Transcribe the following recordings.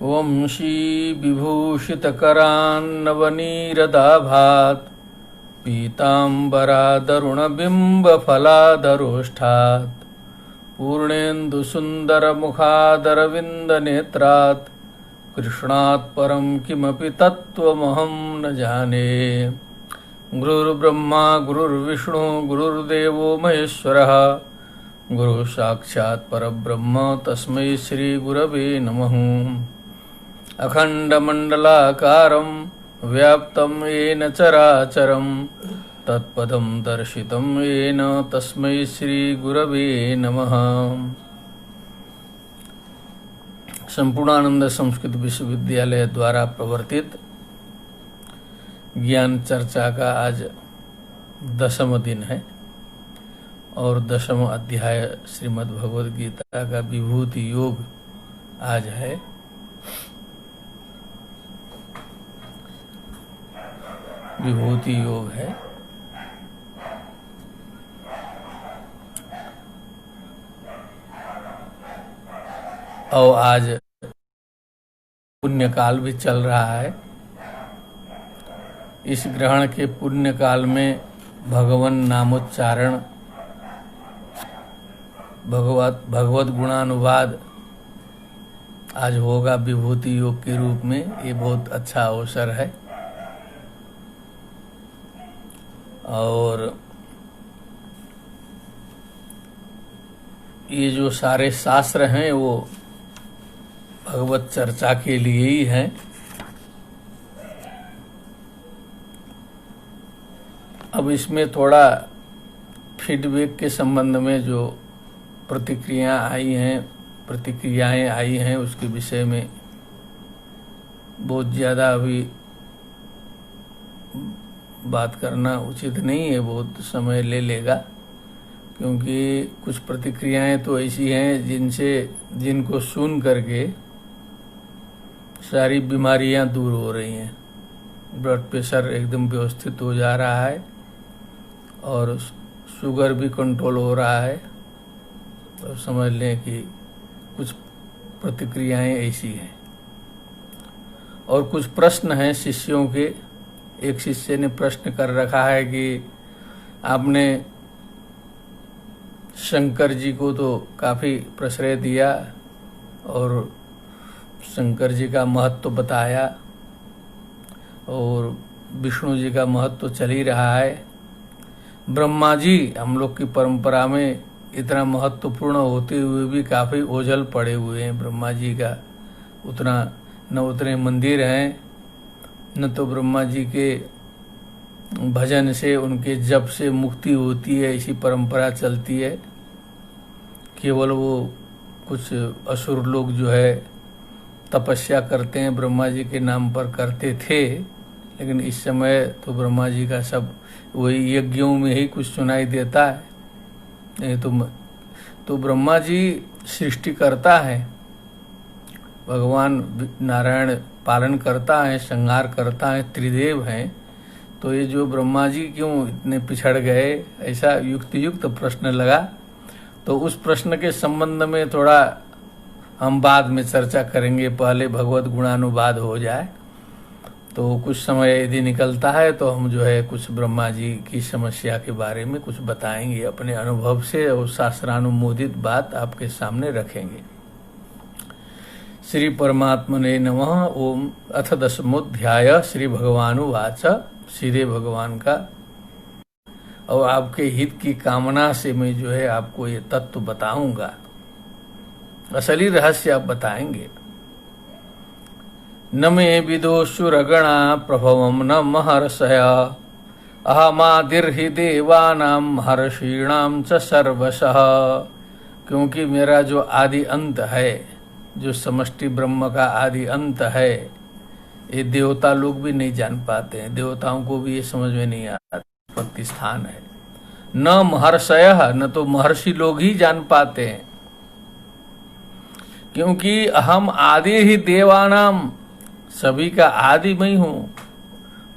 वंशी विभूषितकरान्नवनीरदाभात् पीताम्बरादरुणबिम्बफलादरोष्ठात् पूर्णेन्दुसुन्दरमुखादरविन्दनेत्रात् कृष्णात् परं किमपि तत्त्वमहं न जाने। गुरुर्ब्रह्मा गुरुर्विष्णु गुरुर्देवो महेश्वरः गुरुः साक्षात् परब्रह्म तस्मै श्री गुरवे नमः। अखण्डमण्डलाकारं व्याप्तं येन चराचरं तत्पदं दर्शितं येन तस्मै श्री गुरवे नमः। संपूर्णानंद संस्कृत विश्वविद्यालय द्वारा प्रवर्तित ज्ञान चर्चा का आज 10वां दिन है और 10वां अध्याय श्रीमद् भगवद गीता का विभूति योग आज है। विभूति योग है। और आज पुण्यकाल भी चल रहा है। इस ग्रहण के पुण्यकाल में भगवन नामोच्चारण, भगवत गुणानुवाद आज होगा विभूति योग के रूप में। ये बहुत अच्छा अवसर है। और ये जो सारे शास्त्र हैं वो भगवत चर्चा के लिए ही हैं। अब इसमें थोड़ा फीडबैक के संबंध में जो प्रतिक्रियाएं आई हैं उसके विषय में बहुत ज़्यादा अभी बात करना उचित नहीं है, बहुत समय ले लेगा, क्योंकि कुछ प्रतिक्रियाएं तो ऐसी हैं जिनको सुन करके सारी बीमारियां दूर हो रही हैं। ब्लड प्रेशर एकदम व्यवस्थित हो जा रहा है और शुगर भी कंट्रोल हो रहा है। तो समझ लें कि कुछ प्रतिक्रियाएं ऐसी हैं। और कुछ प्रश्न हैं शिष्यों के। एक शिष्य ने प्रश्न कर रखा है कि आपने शंकर जी को तो काफ़ी प्रश्रय दिया और शंकर जी का महत्व बताया और विष्णु जी का महत्व चल ही रहा है। ब्रह्मा जी हम लोग की परंपरा में इतना महत्वपूर्ण होते हुए भी काफ़ी ओझल पड़े हुए हैं। ब्रह्मा जी का उतने मंदिर हैं, न तो ब्रह्मा जी के भजन से, उनके जप से मुक्ति होती है, ऐसी परंपरा चलती है। केवल वो कुछ असुर लोग जो है तपस्या करते हैं, ब्रह्मा जी के नाम पर करते थे, लेकिन इस समय तो ब्रह्मा जी का सब वही यज्ञों में ही कुछ सुनाई देता है। नहीं तो ब्रह्मा जी सृष्टि करता है, भगवान नारायण पालन करता है, संहार करता है, त्रिदेव हैं। तो ये जो ब्रह्मा जी क्यों इतने पिछड़ गए, ऐसा युक्त प्रश्न लगा। तो उस प्रश्न के संबंध में थोड़ा हम बाद में चर्चा करेंगे, पहले भगवत गुणानुवाद हो जाए। तो कुछ समय यदि निकलता है तो हम जो है कुछ ब्रह्मा जी की समस्या के बारे में कुछ बताएंगे अपने अनुभव से और शास्त्रानुमोदित बात आपके सामने रखेंगे। श्री परमात्मने नमः। ओम। अथ 10मोऽध्याय। श्री भगवानुवाच। सीधे भगवान का और आपके हित की कामना से मैं जो है आपको ये तत्व बताऊंगा, असली रहस्य आप बताएंगे। न मे विदोषुरगणा प्रभवं न महर्षय अहमादिर्हि देवानां महर्षीणां च सर्वशः। क्योंकि मेरा जो आदि अंत है, जो समष्टि ब्रह्म का आदि अंत है, ये देवता लोग भी नहीं जान पाते हैं। देवताओं को भी ये समझ में नहीं आता उत्पत्ति स्थान है। न महर्षयः, न तो महर्षि लोग ही जान पाते हैं, क्योंकि अहम आदि ही देवानाम, सभी का आदि मैं हूँ,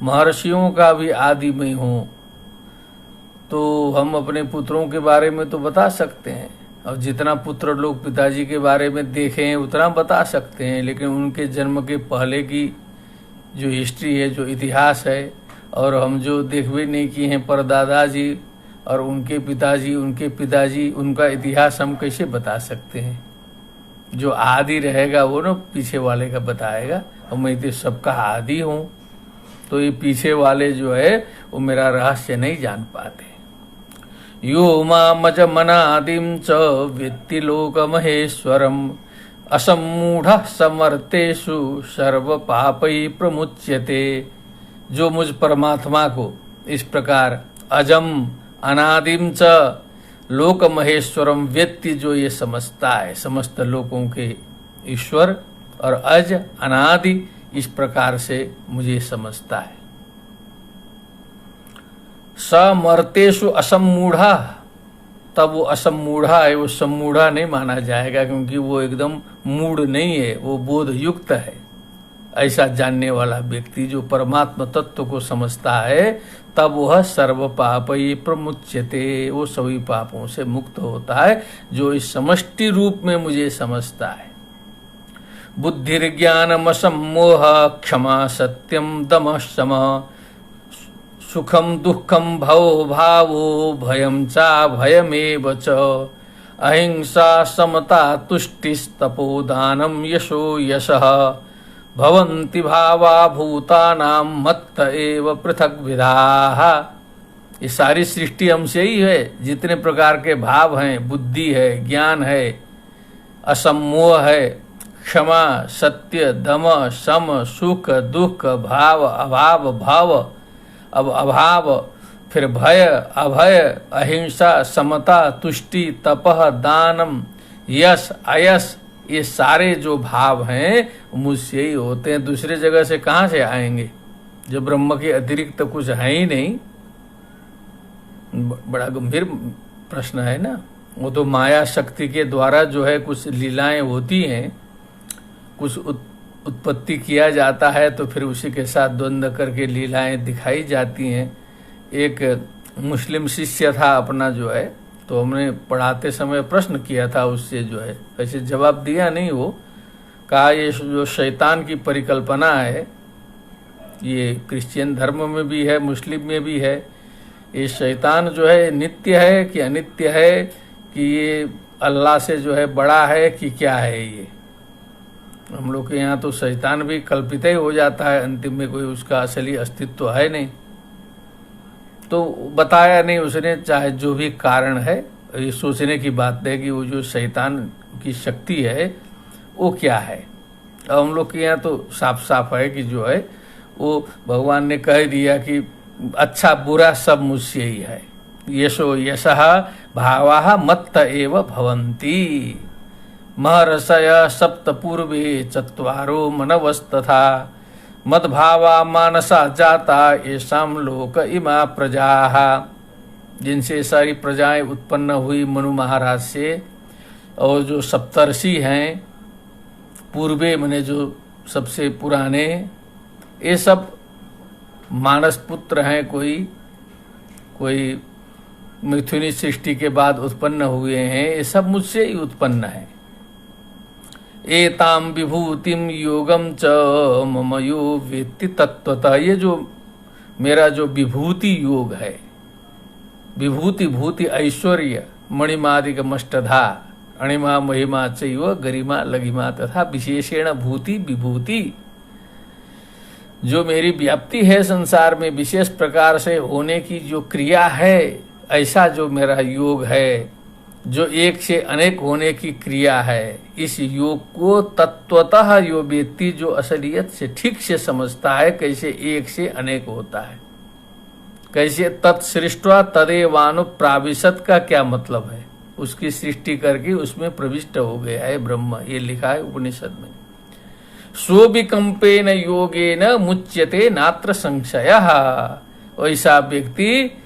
महर्षियों का भी आदि मैं हूँ। तो हम अपने पुत्रों के बारे में तो बता सकते हैं। और जितना पुत्र लोग पिताजी के बारे में देखे हैं उतना बता सकते हैं, लेकिन उनके जन्म के पहले की जो हिस्ट्री है, जो इतिहास है, और हम जो देख भी नहीं किए हैं परदादा जी और उनके पिताजी, उनके पिताजी, उनका इतिहास हम कैसे बता सकते हैं? जो आदि रहेगा वो ना पीछे वाले का बताएगा, और मैं तो सबका आदि हूँ, तो ये पीछे वाले जो है वो मेरा रहस्य नहीं जान पाते। यो मामज मनादिम च वेत्ति लोक महेश्वरम असमूढ़ समर्थेषु सर्व पापै प्रमुच्यते। जो मुझ परमात्मा को इस प्रकार अजम अनादिम च लोक महेश्वरम व्यक्ति जो ये समझता है, समस्त लोकों के ईश्वर, और अज अनादि इस प्रकार से मुझे समझता है। समर्तेषु असमूढ़ा, तब वो असमूढ़ा है, वो सम्मूढ़ा नहीं माना जाएगा, क्योंकि वो एकदम मूढ़ नहीं है, वो बोध युक्त है। ऐसा जानने वाला व्यक्ति जो परमात्मा तत्व को समझता है, तब वह सर्व पापै प्रमुच्यते, वो सभी पापों से मुक्त होता है, जो इस समष्टि रूप में मुझे समझता है। बुद्धिर्ज्ञानम सम्मोह क्षमा सत्यम दमः शमः सुखम दुखम भवो भावो भयम चा भयमेव च अहिंसा समता तुष्टिस्तपो दानम यशो यशः भवन्ति भावा भूतानां मत्त एव पृथक विधाः। ये सारी सृष्टि हमसे ही है। जितने प्रकार के भाव हैं, बुद्धि है, ज्ञान है, असम्मोह है, क्षमा, सत्य, दम, सम, सुख, दुख, भाव, अभाव, भाव, अब अभाव, फिर भय, अभय, अहिंसा, समता, तुष्टि, तपह, दानम, यश, अयश, ये सारे जो भाव हैं मुझसे ही होते हैं। दूसरे जगह से कहाँ से आएंगे? जो ब्रह्म के अतिरिक्त तो कुछ है ही नहीं। बड़ा गंभीर प्रश्न है ना। वो तो माया शक्ति के द्वारा जो है कुछ लीलाएं होती हैं, कुछ उत्पत्ति किया जाता है, तो फिर उसी के साथ द्वंद्व करके लीलाएं दिखाई जाती हैं। एक मुस्लिम शिष्य था अपना जो है, तो हमने पढ़ाते समय प्रश्न किया था उससे, जो है वैसे जवाब दिया नहीं, वो कहा ये जो शैतान की परिकल्पना है, ये क्रिश्चियन धर्म में भी है, मुस्लिम में भी है। ये शैतान जो है नित्य है कि अनित्य है, कि ये अल्लाह से जो है बड़ा है कि क्या है? ये हम लोग के यहाँ तो शैतान भी कल्पित ही हो जाता है, अंतिम में कोई उसका असली अस्तित्व है नहीं। तो बताया नहीं उसने, चाहे जो भी कारण है। ये सोचने की बात है कि वो जो शैतान की शक्ति है वो क्या है। अब हम लोग के यहाँ तो साफ साफ है कि जो है वो भगवान ने कह दिया कि अच्छा बुरा सब मुझसे ही है। यशो यशः भावाः मत्त एव भवन्ति महर्षय सप्त पूर्वे चत्वारो मनवस्तथा मद्भावा मानसा जाता येषां लोक इमा प्रजाः। जिनसे सारी प्रजाएं उत्पन्न हुई मनु महाराज से, और जो सप्तर्षि हैं पूर्वे मने जो सबसे पुराने, ये सब मानस पुत्र हैं। कोई मिथुनी सृष्टि के बाद उत्पन्न हुए हैं। ये सब मुझसे ही उत्पन्न है। एताम विभूतिम योगम च मम यो वेत्ति तत्वतः। ये जो मेरा जो विभूति योग है, विभूति भूति ऐश्वर्य मणिमादिकमष्टधा अणिमा महिमा चैव गरिमा लघिमा तथा विशेषेण भूति विभूति, जो मेरी व्याप्ति है संसार में, विशेष प्रकार से होने की जो क्रिया है, ऐसा जो मेरा योग है, जो एक से अनेक होने की क्रिया है, इस योग को तत्वतः यो व्यक्ति जो असलियत से ठीक से समझता है, कैसे एक से अनेक होता है, कैसे तत्सृष्टवा तदेवानुप्राविशत का क्या मतलब है, उसकी सृष्टि करके उसमें प्रविष्ट हो गया है ब्रह्म। ये लिखा है उपनिषद में। स्वविकंपेन योगेन मुच्यते नात्र संशयः। ऐसा व्यक्ति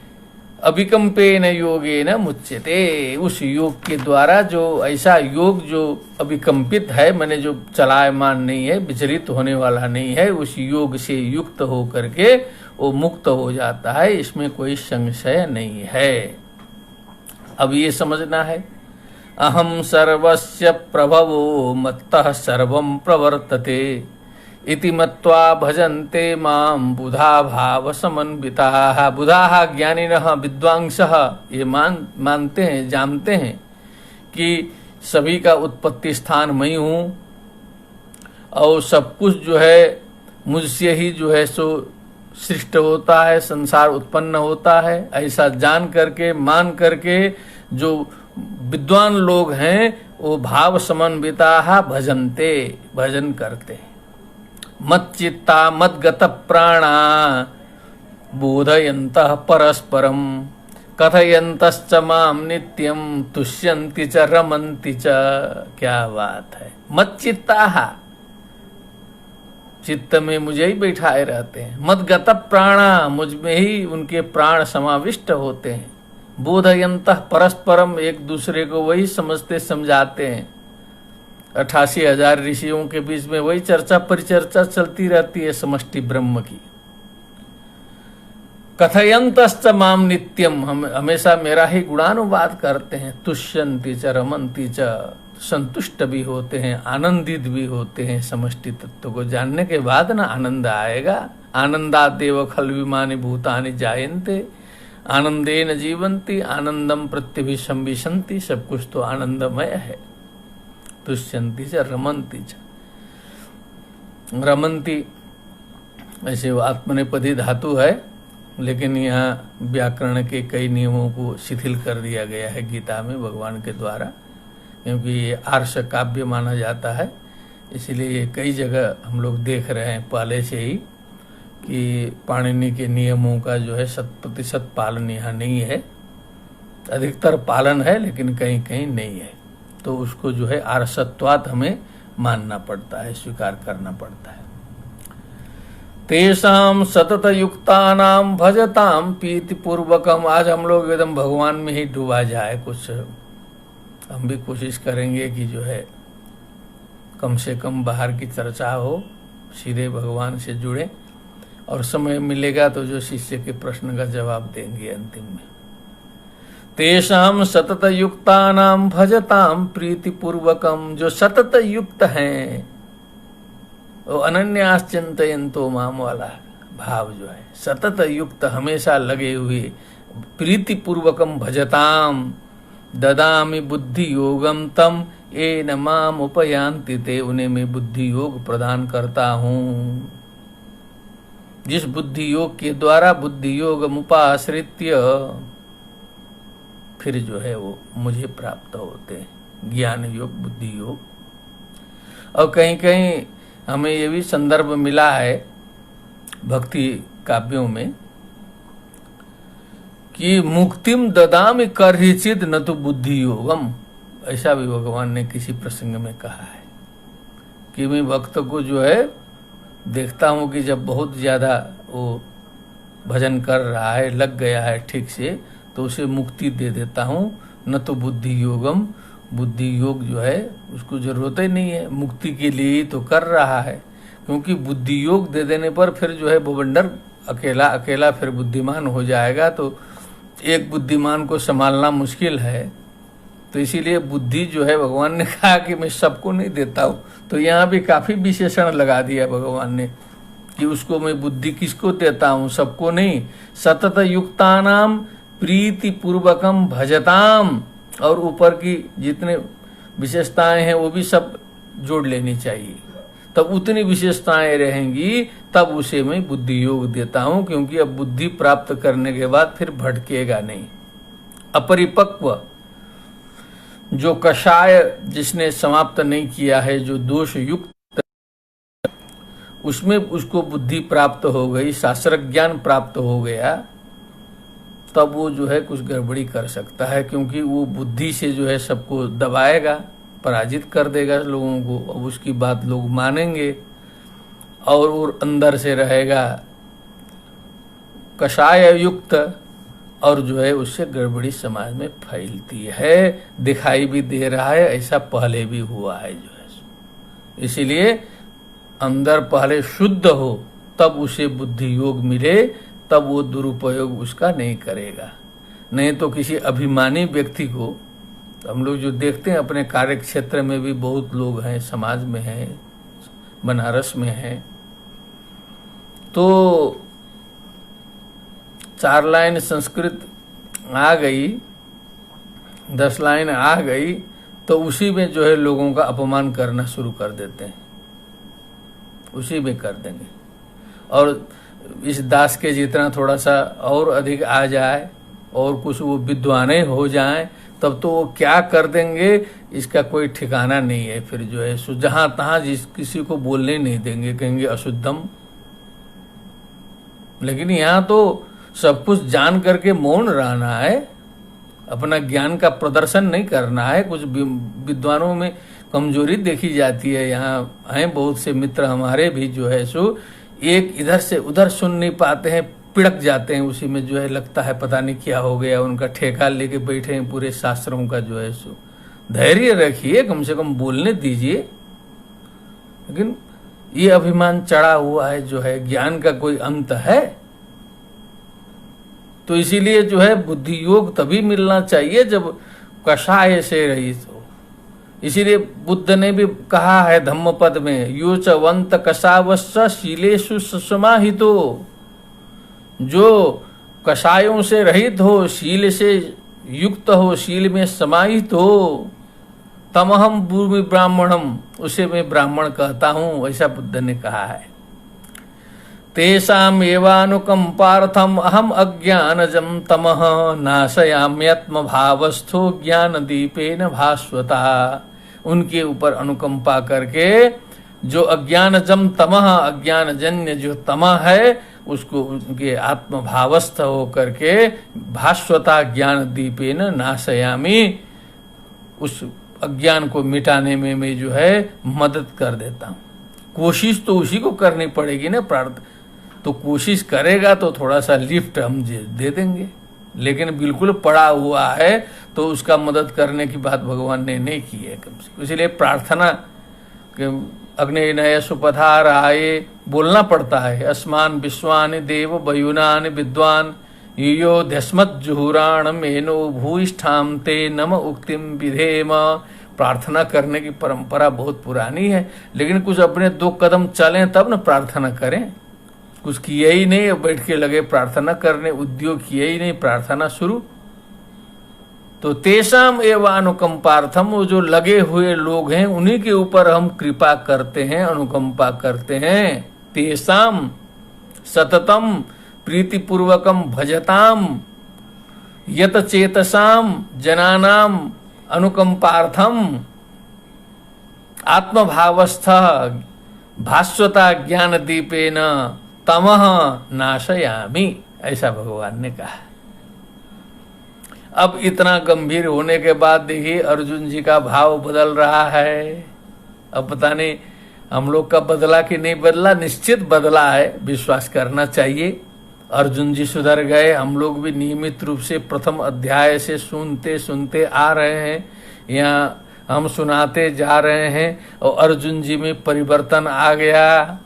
अभिकंपेन योगेन मुच्यते, उस योग के द्वारा, जो ऐसा योग जो अभिकंपित है, माने जो चलायमान नहीं है, विचलित होने वाला नहीं है, उस योग से युक्त हो करके वो मुक्त हो जाता है। इसमें कोई संशय नहीं है। अब ये समझना है अहम सर्वस्य प्रभवो मत्तः सर्वं प्रवर्तते इति मत्वा भजन्ते मां बुधा भाव समन्विताः। बुधाः ज्ञानिनः विद्वांसः ये मानते हैं, जानते हैं कि सभी का उत्पत्ति स्थान मैं हूँ और सब कुछ जो है मुझसे ही जो है सो सृष्ट होता है, संसार उत्पन्न होता है। ऐसा जान करके मान करके जो विद्वान लोग हैं वो भाव समन्विता भजन्ते, भजन करते। मत चित्ता मत गत प्राणा बोधयन्तः परस्परम कथयन्तश्च माम नित्यम तुष्यन्ति च रमन्ति च। क्या बात है। मत चित्ता, चित्त में मुझे ही बैठाए रहते हैं। मत गत प्राणा, मुझ में ही उनके प्राण समाविष्ट होते हैं। बोधयन्तः परस्परम, एक दूसरे को वही समझते समझाते हैं। 88,000 ऋषियों के बीच में वही चर्चा परिचर्चा चलती रहती है समष्टि ब्रह्म की। कथयन्तश्च माम नित्यम, हम हमेशा मेरा ही गुणानुवाद करते हैं। तुष्यन्ति च रमन्ति च, संतुष्ट भी होते हैं, आनंदित भी होते हैं। समष्टि तत्व को जानने के बाद ना आनंद आएगा। आनंदादेव खल विमानि भूतानि जायन्ते आनंदेन जीवन्ति आनंदम प्रत्यभिशं विशन्ति। सब कुछ तो आनंदमय है। तुष्यन्ति च रमन्ति च, रमन्ति ऐसे वो आत्मनेपदी धातु है, लेकिन यहाँ व्याकरण के कई नियमों को शिथिल कर दिया गया है गीता में भगवान के द्वारा, क्योंकि ये आर्ष काव्य माना जाता है। इसलिए ये कई जगह हम लोग देख रहे हैं पहले से ही कि पाणिनि के नियमों का जो है 100% पालन यहाँ नहीं है। अधिकतर पालन है लेकिन कहीं कहीं नहीं है, तो उसको जो है आर्षत्वात् हमें मानना पड़ता है, स्वीकार करना पड़ता है। तेषाम सतत युक्तानाम भजताम प्रीति पूर्वकम। आज हम लोग एकदम भगवान में ही डूबा जाए। कुछ हम भी कोशिश करेंगे कि जो है कम से कम बाहर की चर्चा हो, सीधे भगवान से जुड़े, और समय मिलेगा तो जो शिष्य के प्रश्न का जवाब देंगे अंतिम में। तेषाम सतत युक्तानाम भजताम प्रीति पूर्वकम, जो सतत युक्त हैं वो अनन्यास चिंतयन्तो माम वाला भाव जो है, सतत युक्त हमेशा लगे हुए। प्रीति पूर्वकम भजताम ददामि बुद्धि योगम तम येन माम उपयान्ति ते, उन्हें मैं बुद्धि योग प्रदान करता हूँ। जिस बुद्धि योग के द्वारा बुद्धि योग उपाश्रित्य फिर जो है वो मुझे प्राप्त होते हैं। ज्ञान योग, बुद्धि योग। और कहीं कहीं हमें ये भी संदर्भ मिला है भक्ति काव्यों में कि मुक्तिम ददामि कर्हिचिद न तो बुद्धि योगम। ऐसा भी भगवान ने किसी प्रसंग में कहा है कि मैं भक्त को जो है देखता हूँ कि जब बहुत ज्यादा वो भजन कर रहा है, लग गया है ठीक से, तो उसे मुक्ति दे देता हूँ। न तो बुद्धि योगम, बुद्धि योग जो है उसको जरूरत ही नहीं है, मुक्ति के लिए ही तो कर रहा है। क्योंकि बुद्धि योग दे देने पर फिर जो है भवंडर अकेला अकेला फिर बुद्धिमान हो जाएगा, तो एक बुद्धिमान को संभालना मुश्किल है। तो इसीलिए बुद्धि जो है भगवान ने कहा कि मैं सबको नहीं देता हूँ। तो यहाँ भी काफी विशेषण लगा दिया भगवान ने कि उसको मैं बुद्धि किसको देता हूँ, सबको नहीं। सतत युक्तानाम प्रीति पूर्वकम भजताम, और ऊपर की जितने विशेषताएं हैं वो भी सब जोड़ लेनी चाहिए, तब उतनी विशेषताएं रहेंगी, तब उसे मैं बुद्धि योग देता हूं। क्योंकि अब बुद्धि प्राप्त करने के बाद फिर भटकेगा नहीं। अपरिपक्व जो कषाय जिसने समाप्त नहीं किया है, जो दोष युक्त, उसमें उसको बुद्धि प्राप्त हो गई, शास्त्र ज्ञान प्राप्त हो गया, तब वो जो है कुछ गड़बड़ी कर सकता है। क्योंकि वो बुद्धि से जो है सबको दबाएगा, पराजित कर देगा लोगों को। अब उसकी बात लोग मानेंगे और वो अंदर से रहेगा कषाय युक्त, और जो है उससे गड़बड़ी समाज में फैलती है। दिखाई भी दे रहा है, ऐसा पहले भी हुआ है जो है। इसीलिए अंदर पहले शुद्ध हो तब उसे बुद्धि योग मिले, तब वो दुरुपयोग उसका नहीं करेगा। नहीं तो किसी अभिमानी व्यक्ति को हम लोग जो देखते हैं अपने कार्य क्षेत्र में भी बहुत लोग हैं, समाज में हैं, बनारस में हैं, तो 4 लाइन संस्कृत आ गई, 10 लाइन आ गई, तो उसी में जो है लोगों का अपमान करना शुरू कर देते हैं, उसी में कर देंगे। और इस दास के जितना थोड़ा सा और अधिक आ जाए और कुछ वो विद्वाने हो जाएं, तब तो वो क्या कर देंगे इसका कोई ठिकाना नहीं है। फिर जो है सो जहां तहां जिस किसी को बोलने नहीं देंगे, कहेंगे अशुद्धम। लेकिन यहाँ तो सब कुछ जान करके मौन रहना है, अपना ज्ञान का प्रदर्शन नहीं करना है। कुछ विद्वानों में कमजोरी देखी जाती है, यहाँ हैं बहुत से मित्र हमारे भी जो है सो एक इधर से उधर सुन नहीं पाते हैं, पिड़क जाते हैं, उसी में जो है लगता है पता नहीं क्या हो गया, उनका ठेका लेके बैठे हैं पूरे शास्त्रों का जो है सो। धैर्य रखिए, कम से कम बोलने दीजिए। लेकिन ये अभिमान चढ़ा हुआ है जो है, ज्ञान का कोई अंत है? तो इसीलिए जो है बुद्धि योग तभी मिलना चाहिए जब कषाय से रहित हो। इसीलिए बुद्ध ने भी कहा है धम्मपद में, यो च वंत कषावश्च शीलेषु समाहितो, जो कषायों से रहित हो, शील से युक्त हो, शील में समाहित हो, तमहम भूमि ब्राह्मणम, उसे मैं ब्राह्मण कहता हूं, ऐसा बुद्ध ने कहा है। तेषाम एवानुकंपार्थम अहम अज्ञानजम तमः नाशयाम्यत्म भावस्थो ज्ञान दीपेन भास्वता। उनके ऊपर अनुकंपा करके जो अज्ञानजम तमः, अज्ञानजन्य जो तमः है, उसको उनके आत्मभावस्थ हो करके भास्वता ज्ञान दीपेन नाशयामी, उस अज्ञान को मिटाने में मैं जो है मदद कर देता हूँ। कोशिश तो उसी को करनी पड़ेगी ना, प्रार्थ तो कोशिश करेगा तो थोड़ा सा लिफ्ट हम दे देंगे, लेकिन बिल्कुल पड़ा हुआ है तो उसका मदद करने की बात भगवान ने नहीं की है कम से कम। इसलिए प्रार्थना अग्नि नय सुपथार आए बोलना पड़ता है। अस्मान विश्वानि देव वयुनानि विद्वान यो ध्यस्मत जुहुराण मेनो भूष्ठाम ते नम उक्तिम विधेम। प्रार्थना करने की परंपरा बहुत पुरानी है, लेकिन कुछ अपने 2 कदम चलें तब न प्रार्थना करें। कुछ किए ही नहीं, बैठ के लगे प्रार्थना करने, उद्योग किए ही नहीं, प्रार्थना शुरू। तो तेषाम एवानुकंपार्थम, वो जो लगे हुए लोग हैं उन्हीं के ऊपर हम कृपा करते हैं, अनुकंपा करते हैं। तेषाम सततम प्रीतिपूर्वकम भजताम यत चेतसाम जनानाम अनुकंपार्थम आत्मभावस्थ भास्वता ज्ञान दीपेन तमः नाशयामि, ऐसा भगवान ने कहा। अब इतना गंभीर होने के बाद देखिए अर्जुन जी का भाव बदल रहा है। अब पता नहीं हम लोग का बदला कि नहीं बदला, निश्चित बदला है, विश्वास करना चाहिए। अर्जुन जी सुधर गए, हम लोग भी नियमित रूप से प्रथम अध्याय से सुनते सुनते आ रहे हैं, यहाँ हम सुनाते जा रहे हैं और अर्जुन जी में परिवर्तन आ गया।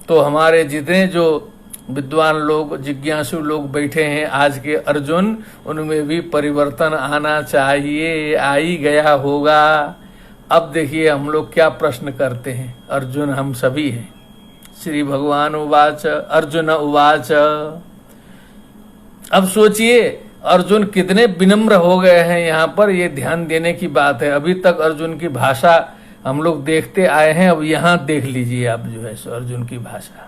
तो हमारे जितने जो विद्वान लोग, जिज्ञासु लोग बैठे हैं आज के अर्जुन, उनमें भी परिवर्तन आना चाहिए, आ ही गया होगा। अब देखिए हम लोग क्या प्रश्न करते हैं, अर्जुन हम सभी हैं। श्री भगवान उवाच अर्जुन उवाच। अब सोचिए अर्जुन कितने विनम्र हो गए हैं, यहाँ पर ये ध्यान देने की बात है। अभी तक अर्जुन की भाषा हम लोग देखते आए हैं, अब यहाँ देख लीजिए आप जो है सो अर्जुन की भाषा।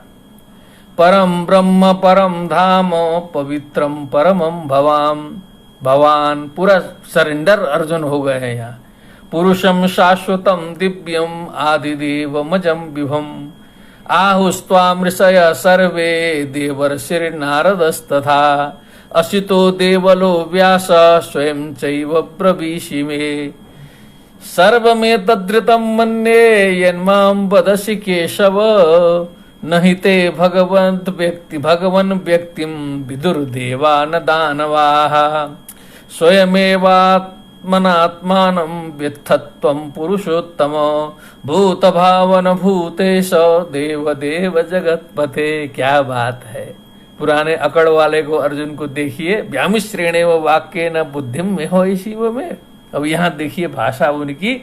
परम ब्रह्म परम धाम पवित्रम परमम भवान, पूरा सरेंडर अर्जुन हो गए हैं यहाँ। पुरुषम शाश्वतम दिव्यम आदिदेव मजम विभम आहुस्त्वाम ऋषय सर्वे देवर्षि नारदस्तथा असितो देवलो व्यास स्वयं चैव ब्रवीषि मे सर्वमेतद्ऋतं मन्ये यन्मां वदसि केशव नहि ते भगवन् व्यक्तिं विदुर्देवा न दानवाः स्वयमेवात्मनात्मानं व्यथत्वं पुरुषोत्तम भूतभावन भूतेश देवदेव जगत्पते। क्या बात है, पुराने अकड़ वाले को अर्जुन को देखिए। व्यामिश्रेणेव वाक्येन बुद्धिं में हो शिव में, अब यहाँ देखिए भाषा उनकी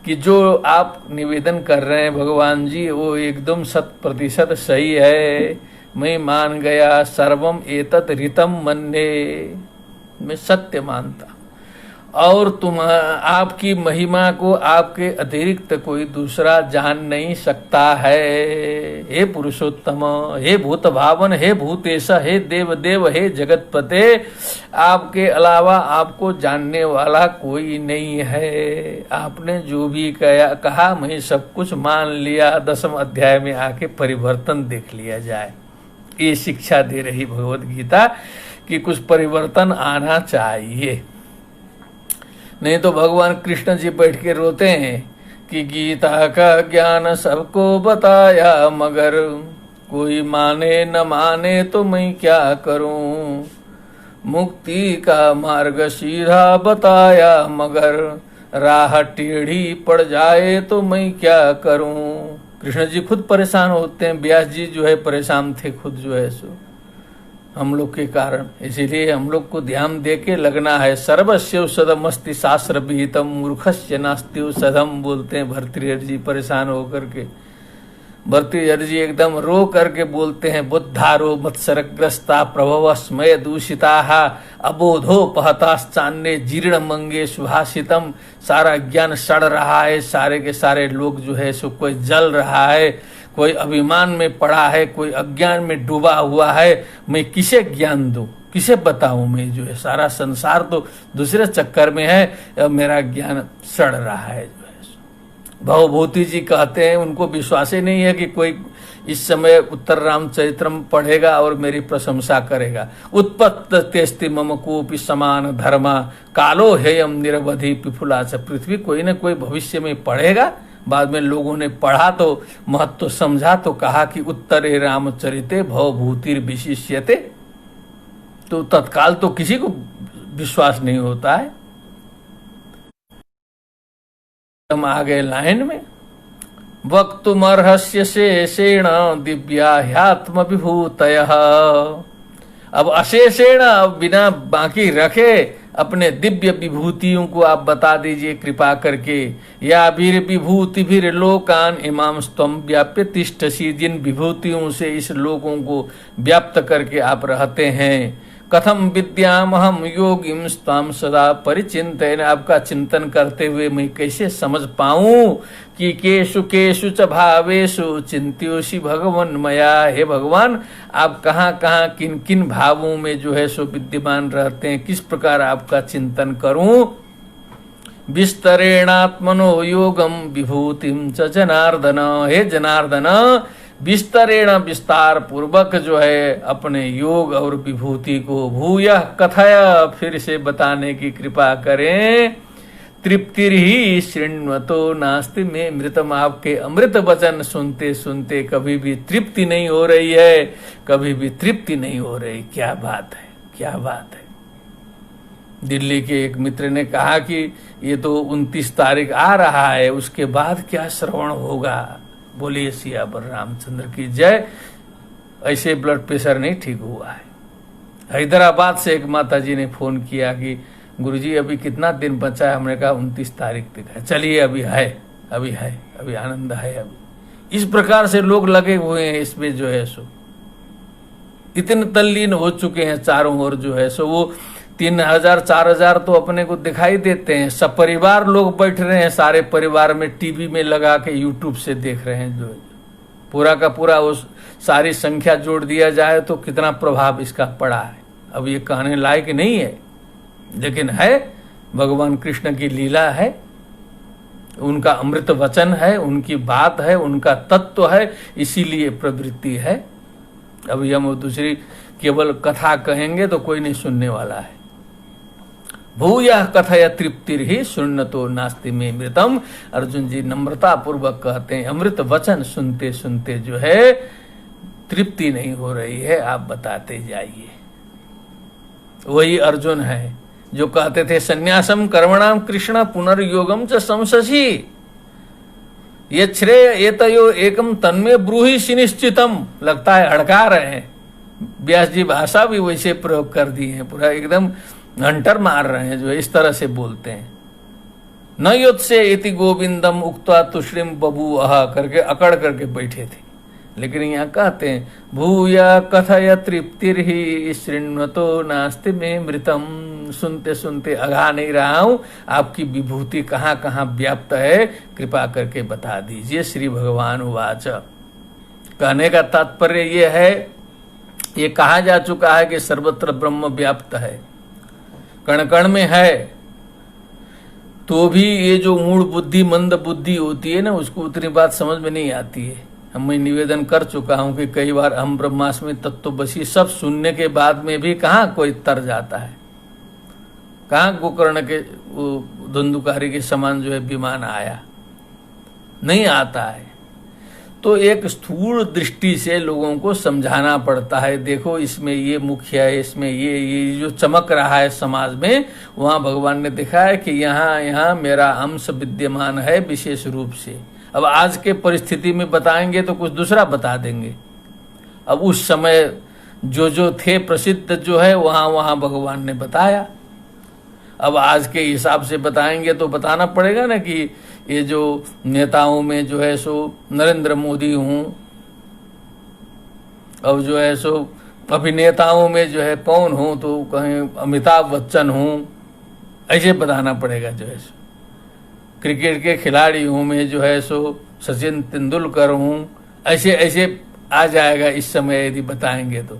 कि जो आप निवेदन कर रहे हैं भगवान जी वो एकदम 100% सही है। मैं मान गया, सर्वम एतत् ऋतम मन्ये, मैं सत्य मानता, और तुम आपकी महिमा को आपके अतिरिक्त कोई दूसरा जान नहीं सकता है। हे पुरुषोत्तम, हे भूत भावन, हे भूतेश, हे देव देव, हे जगतपते, आपके अलावा आपको जानने वाला कोई नहीं है। आपने जो भी कहा मैं सब कुछ मान लिया। 10वें अध्याय में आके परिवर्तन देख लिया जाए, ये शिक्षा दे रही भगवत गीता कि कुछ परिवर्तन आना चाहिए। नहीं तो भगवान कृष्ण जी बैठ के रोते हैं कि गीता का ज्ञान सबको बताया, मगर कोई माने न माने तो मैं क्या करूं। मुक्ति का मार्ग सीधा बताया, मगर राह टेढ़ी पड़ जाए तो मैं क्या करूं। कृष्ण जी खुद परेशान होते हैं, व्यास जी जो है परेशान थे खुद जो है सो हम लोग के कारण। इसीलिए हम लोग को ध्यान दे के लगना है। सर्वस्व सदमस्ति शास्त्र विहितम मूर्खस्य नास्ति सदम, बोलते हैं भर्तृहरि जी परेशान होकर के। भर्तृहरि जी एकदम रो करके बोलते हैं, बुद्धारो मत्सरग्रस्ता प्रभवस्मय दूषिता अबोधो पहताश्चान्य जीर्ण मंगे सुभाषितम। सारा ज्ञान सड़ रहा है, सारे के सारे लोग जो है सो कोई जल रहा है, कोई अभिमान में पड़ा है, कोई अज्ञान में डूबा हुआ है। मैं किसे ज्ञान दूं, किसे बताऊं। मैं जो है सारा संसार तो दूसरे चक्कर में है, मेरा ज्ञान सड़ रहा है जो है। भवभूति जी कहते हैं उनको विश्वास ही नहीं है कि कोई इस समय उत्तर रामचरित्रम पढ़ेगा और मेरी प्रशंसा करेगा। उत्पत्त तेस्ति मम कोपि समान धर्मा कालो हेयम निरवधि पिफुला च। पृथ्वी कोई न कोई भविष्य में पढ़ेगा। बाद में लोगों ने पढ़ा तो महत्व समझा तो कहा कि उत्तरे रामचरिते भवभूतिर विशिष्यते। तो तत्काल तो किसी को विश्वास नहीं होता है। हम आ गए लाइन में, वक्तुमर्हस्य शेषेण दिव्याह्यात्म विभूतयः। अब अशेषेण, बिना बाकी रखे अपने दिव्य विभूतियों को आप बता दीजिए कृपा करके। या वीर विभूति भीर लोकान इमाम स्तम व्याप्य तिष्ठसी। जिन विभूतियों से इस लोगों को व्याप्त करके आप रहते हैं। कथम विद्याम हम योगिम स्ताम सदा परिचिंतन। आपका चिंतन करते हुए मैं कैसे समझ पाऊं कि केशु केशु च भावेशु चिंत्योषि भगवन मया। हे भगवान, आप कहाँ कहाँ किन किन भावों में जो है सो विद्यमान रहते हैं, किस प्रकार आपका चिंतन करूं। विस्तरेणात्मनो योगम विभूतिम च जनार्दन। हे जनार्दन, विस्तरेण विस्तार पूर्वक जो है अपने योग और विभूति को भूयः कथय, फिर से बताने की कृपा करें। तृप्तिर ही शृण्वतो नास्ति में मृतम। आपके अमृत वचन सुनते सुनते कभी भी तृप्ति नहीं हो रही है, कभी भी तृप्ति नहीं हो रही। क्या बात है, क्या बात है। दिल्ली के एक मित्र ने कहा कि ये तो 29 तारीख आ रहा है, उसके बाद क्या श्रवण होगा। बोलिए सियावर रामचंद्र की जय। ऐसे ब्लड प्रेशर नहीं ठीक हुआ है। हैदराबाद से एक माता जी ने फोन किया कि गुरुजी अभी कितना दिन बचा है। हमने कहा 29 तारीख तक है। चलिए अभी है, अभी है, अभी आनंद है। अभी इस प्रकार से लोग लगे हुए हैं इसमें जो है सो, इतने तल्लीन हो चुके हैं चारों ओर जो है सो। वो 3000 4000 तो अपने को दिखाई देते हैं। सब परिवार लोग बैठ रहे हैं, सारे परिवार में टीवी में लगा के यूट्यूब से देख रहे हैं। जो पूरा का पूरा उस सारी संख्या जोड़ दिया जाए तो कितना प्रभाव इसका पड़ा है। अब ये कहने लायक नहीं है, लेकिन है। भगवान कृष्ण की लीला है, उनका अमृत वचन है, उनकी बात है, उनका तत्व है, इसीलिए प्रवृत्ति है। अभी हम दूसरी केवल कथा कहेंगे तो कोई नहीं सुनने वाला है। भूयः कथय तृप्तिर ही सुन्नतो नास्ति में मृतम। अर्जुन जी नम्रता पूर्वक कहते हैं, अमृत वचन सुनते सुनते जो है तृप्ति नहीं हो रही है, आप बताते जाइए। वही अर्जुन है जो कहते थे संन्यासम कर्मणाम कृष्ण पुनर्योगम च संशसी। ये श्रेय एतयो एकम तन्मे ब्रूहि सुनिश्चितम। लगता है हड़का रहे हैं। व्यास जी भाषा भी वैसे प्रयोग कर दी है, पूरा एकदम हंटर मार रहे हैं जो इस तरह से बोलते हैं। न योत्से इति गोविंदम उक्त्वा तुष्णिम बभूवः करके अकड़ करके बैठे थे। लेकिन यहाँ कहते हैं भूया कथय तृप्तिर्हि शृण्वतो नास्ति में मृतम, सुनते सुनते अघा नहीं रहा हूं, आपकी विभूति कहाँ कहाँ व्याप्त है कृपा करके बता दीजिए। श्री भगवान उवाच। कहने का तात्पर्य ये है, ये कहा जा चुका है कि सर्वत्र ब्रह्म व्याप्त है, कण कण में है, तो भी ये जो मूढ़ बुद्धि मंद बुद्धि होती है ना, उसको उतनी बात समझ में नहीं आती है। मैं निवेदन कर चुका हूं कि कई बार हम ब्रह्मास्मि तत्वबसी सब सुनने के बाद में भी कहाँ कोई तर जाता है, कहाँ गोकर्ण के धुंधुकारी के समान जो है विमान आया, नहीं आता है। तो एक स्थूल दृष्टि से लोगों को समझाना पड़ता है, देखो इसमें ये मुख्य है, इसमें ये जो चमक रहा है समाज में, वहाँ भगवान ने देखा है कि यहाँ मेरा अंश विद्यमान है विशेष रूप से। अब आज के परिस्थिति में बताएंगे तो कुछ दूसरा बता देंगे, अब उस समय जो थे प्रसिद्ध जो है वहाँ भगवान ने बताया। अब आज के हिसाब से बताएंगे तो बताना पड़ेगा ना कि ये जो नेताओं में जो है सो नरेंद्र मोदी हूँ, अब जो है सो अभिनेताओं में जो है कौन हूँ, तो कहें अमिताभ बच्चन हूँ, ऐसे बताना पड़ेगा। जो है सो क्रिकेट के खिलाड़ियों में जो है सो सचिन तेंदुलकर हूँ, ऐसे ऐसे आ जाएगा इस समय यदि बताएंगे तो।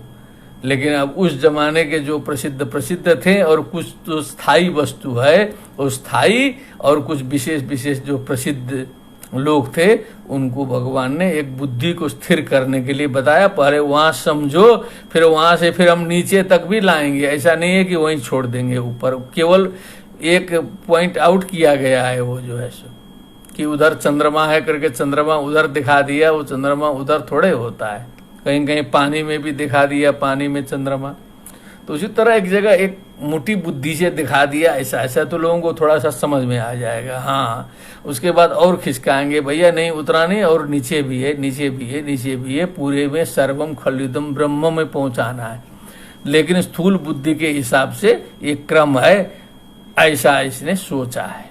लेकिन अब उस जमाने के जो प्रसिद्ध थे और कुछ तो स्थायी वस्तु है, वो स्थायी और कुछ विशेष जो प्रसिद्ध लोग थे, उनको भगवान ने एक बुद्धि को स्थिर करने के लिए बताया। पहले वहाँ समझो, फिर वहाँ से फिर हम नीचे तक भी लाएंगे। ऐसा नहीं है कि वहीं छोड़ देंगे ऊपर। केवल एक पॉइंट आउट किया गया है वो जो है सो कि उधर चंद्रमा है करके चंद्रमा उधर दिखा दिया, वो चंद्रमा उधर थोड़े होता है। कहीं कहीं पानी में भी दिखा दिया, पानी में चंद्रमा। तो उसी तरह एक जगह एक मोटी बुद्धि से दिखा दिया, ऐसा तो लोगों को थोड़ा सा समझ में आ जाएगा। हाँ, उसके बाद और खिसकाएंगे, भैया नहीं उतरा नहीं, और नीचे भी है, नीचे भी है, नीचे भी है, पूरे में सर्वम खलुदम ब्रह्म में पहुंचाना है। लेकिन स्थूल बुद्धि के हिसाब से एक क्रम है, ऐसा इसने सोचा है।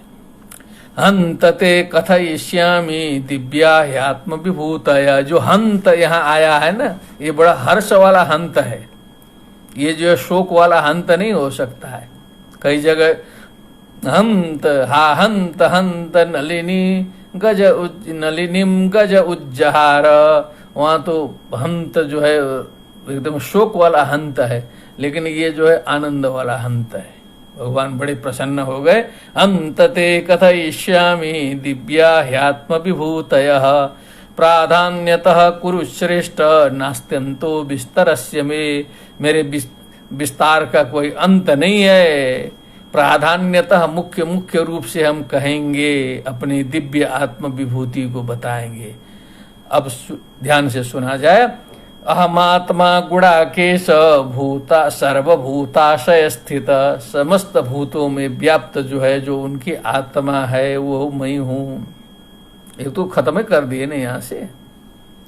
हंतते कथयिष्यामि दिव्या ह्यात्म विभूतया। जो हंत यहाँ आया है ना, ये बड़ा हर्ष वाला हंत है, ये जो शोक वाला हंत नहीं हो सकता है। कई जगह हंत हा हंत हंत नलिनी नलिनीम गज उज्जहार, वहाँ तो हंत जो है एकदम शोक वाला हंत है, लेकिन ये जो है आनंद वाला हंत है। भगवान बड़े प्रसन्न हो गए। अंतते कथयिष्यामि दिव्या ह्यात्म विभूतयः प्राधान्यतः कुरु श्रेष्ठ नास्त्यंतो विस्तरस्य में। मेरे विस्तार का कोई अंत नहीं है। प्राधान्यतः मुख्य रूप से हम कहेंगे, अपनी दिव्य आत्म विभूति को बताएंगे। अब ध्यान से सुना जाए। अहमात्मा गुणाकेश भूता सर्वभूताशय स्थित। समस्त भूतों में व्याप्त जो है, जो उनकी आत्मा है, वो मैं हूँ। ये तो खत्म कर दिए ना, यहाँ से,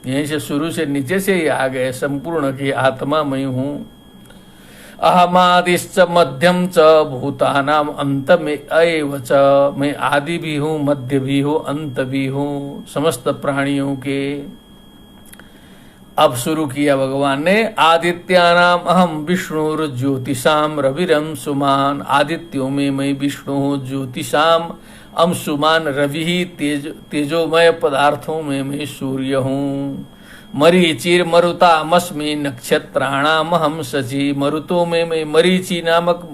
यहीं से शुरू से नीचे से ही आ गए संपूर्ण की आत्मा मैं हूँ। अहमादिश्च मध्यम च भूतानाम अंत में एव च। मैं आदि भी हूँ, मध्य भी हूँ, अंत भी हूँ समस्त प्राणियों के। अब शुरू किया भगवान ने। आदित्यानाम अहम विष्णुर ज्योतिषाम रविरम सुमान। आदित्यों में मैं विष्णु हूँ, ज्योतिषाम अंशुमान रवि ही तेजोमय पदार्थों में मैं सूर्य हूँ। मरीचिर मरुतामस्मि नक्षत्राणाम हम सची। मरुतों में मैं मरीचि नामक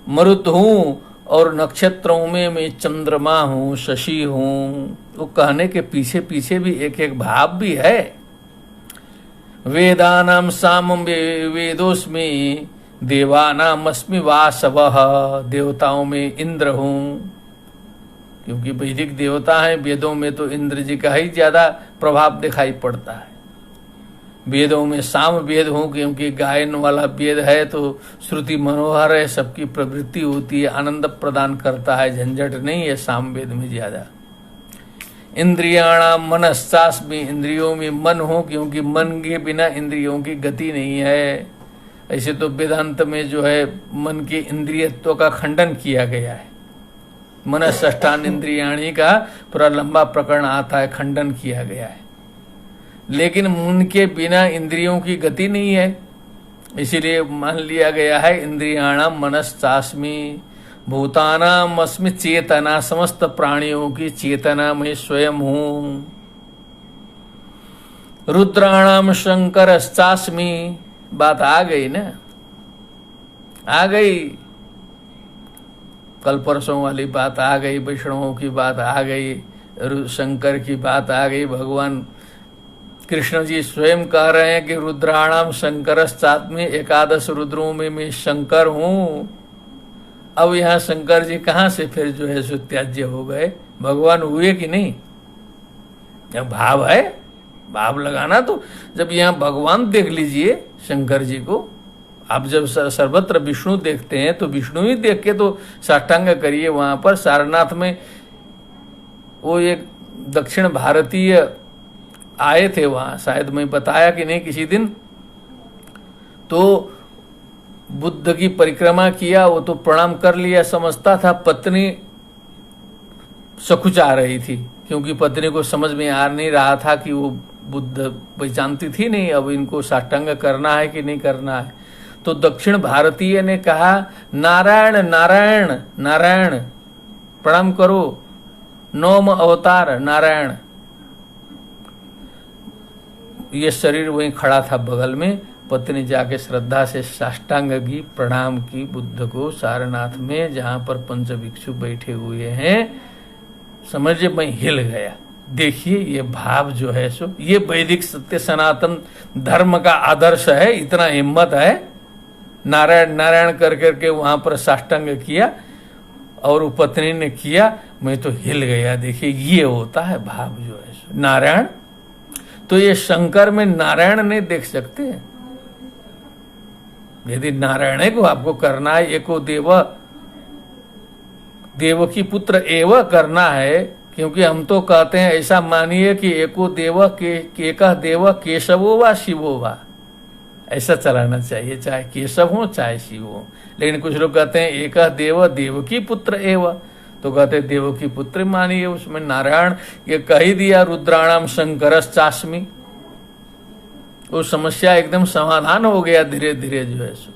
मरुत हूँ और नक्षत्रों में मैं चंद्रमा हूँ, शशि हूँ। वो कहने के पीछे पीछे भी एक भाव भी है। वेदानाम सामं वेदोस्मि देवानाम अस्मि वासवः। देवताओं में इंद्र हूँ, क्योंकि वैदिक देवता हैं। वेदों में तो इंद्र जी का ही ज्यादा प्रभाव दिखाई पड़ता है। वेदों में साम वेद हूँ, क्योंकि गायन वाला वेद है, तो श्रुति मनोहर है, सबकी प्रवृत्ति होती है, आनंद प्रदान करता है, झंझट नहीं है साम वेद में ज्यादा। इंद्रियाणाम मनस्सास्मि। इंद्रियों में मन हो, क्योंकि मन के बिना इंद्रियों की गति नहीं है। ऐसे तो वेदांत में जो है मन के इंद्रियत्व का खंडन किया गया है। मन षष्ठान इंद्रियाणी का पूरा लंबा प्रकरण आता है, खंडन किया गया है। लेकिन उनके बिना इंद्रियों की गति नहीं है, इसीलिए मान लिया गया है इंद्रियाणाम मनश्चास्मि भूतानाम अस्मि चेतना, समस्त प्राणियों की चेतना में स्वयं हूं। रुद्राणाम शंकरश्चास्मि, बात आ गई ना, आ गई, कल परसों वाली बात आ गई, वैष्णवों की बात आ गई, शंकर की बात आ गई। भगवान कृष्ण जी स्वयं कह रहे हैं कि रुद्राणाम शंकरश्चास्मि, एकादश रुद्रों में मैं शंकर हूं। अब यहाँ शंकर जी कहाँ से फिर जो है सो त्याज्य हो गए, भगवान हुए कि नहीं? यह भाव है, भाव लगाना। तो जब यहाँ भगवान देख लीजिए शंकर जी को, आप जब सर्वत्र विष्णु देखते हैं तो विष्णु ही देख के तो साष्टांग करिए। वहां पर सारनाथ में वो एक दक्षिण भारतीय आए थे, वहां शायद मैं बताया कि नहीं किसी दिन, तो बुद्ध की परिक्रमा किया, वो तो प्रणाम कर लिया, समझता था पत्नी सकुचा रही थी, क्योंकि पत्नी को समझ में आ नहीं रहा था कि वो बुद्ध पहचानती थी नहीं, अब इनको साष्टांग करना है कि नहीं करना है। तो दक्षिण भारतीय ने कहा नारायण नारायण नारायण, प्रणाम करो, नौम अवतार नारायण। ये शरीर वहीं खड़ा था बगल में, पत्नी जाके श्रद्धा से साष्टांग की, प्रणाम की बुद्ध को सारनाथ में, जहां पर पंच भिक्षु बैठे हुए हैं। समझिए मैं हिल गया। देखिए ये भाव जो है सो, ये वैदिक सत्य सनातन धर्म का आदर्श है। इतना हिम्मत है, नारायण नारायण कर करके वहां पर साष्टांग किया, और वो पत्नी ने किया, मैं तो हिल गया। देखिए ये होता है भाव जो है सो, नारायण। तो ये शंकर में नारायण नहीं देख सकते। यदि नारायण को आपको करना है, एको देव देव की पुत्र एव करना है, क्योंकि हम तो कहते हैं ऐसा मानिए कि एको देव के एकह देव केशवो वा शिवो वा, ऐसा चलाना चाहिए, चाहे केशव हो चाहे शिव हो। लेकिन कुछ लोग कहते हैं एकह देव देव की पुत्र एव, तो कहते हैं देव की पुत्र मानिए, उसमें नारायण ये कह ही दिया, रुद्राणाम शंकरश्चास्मि। वो समस्या एकदम समाधान हो गया धीरे धीरे जो है सो।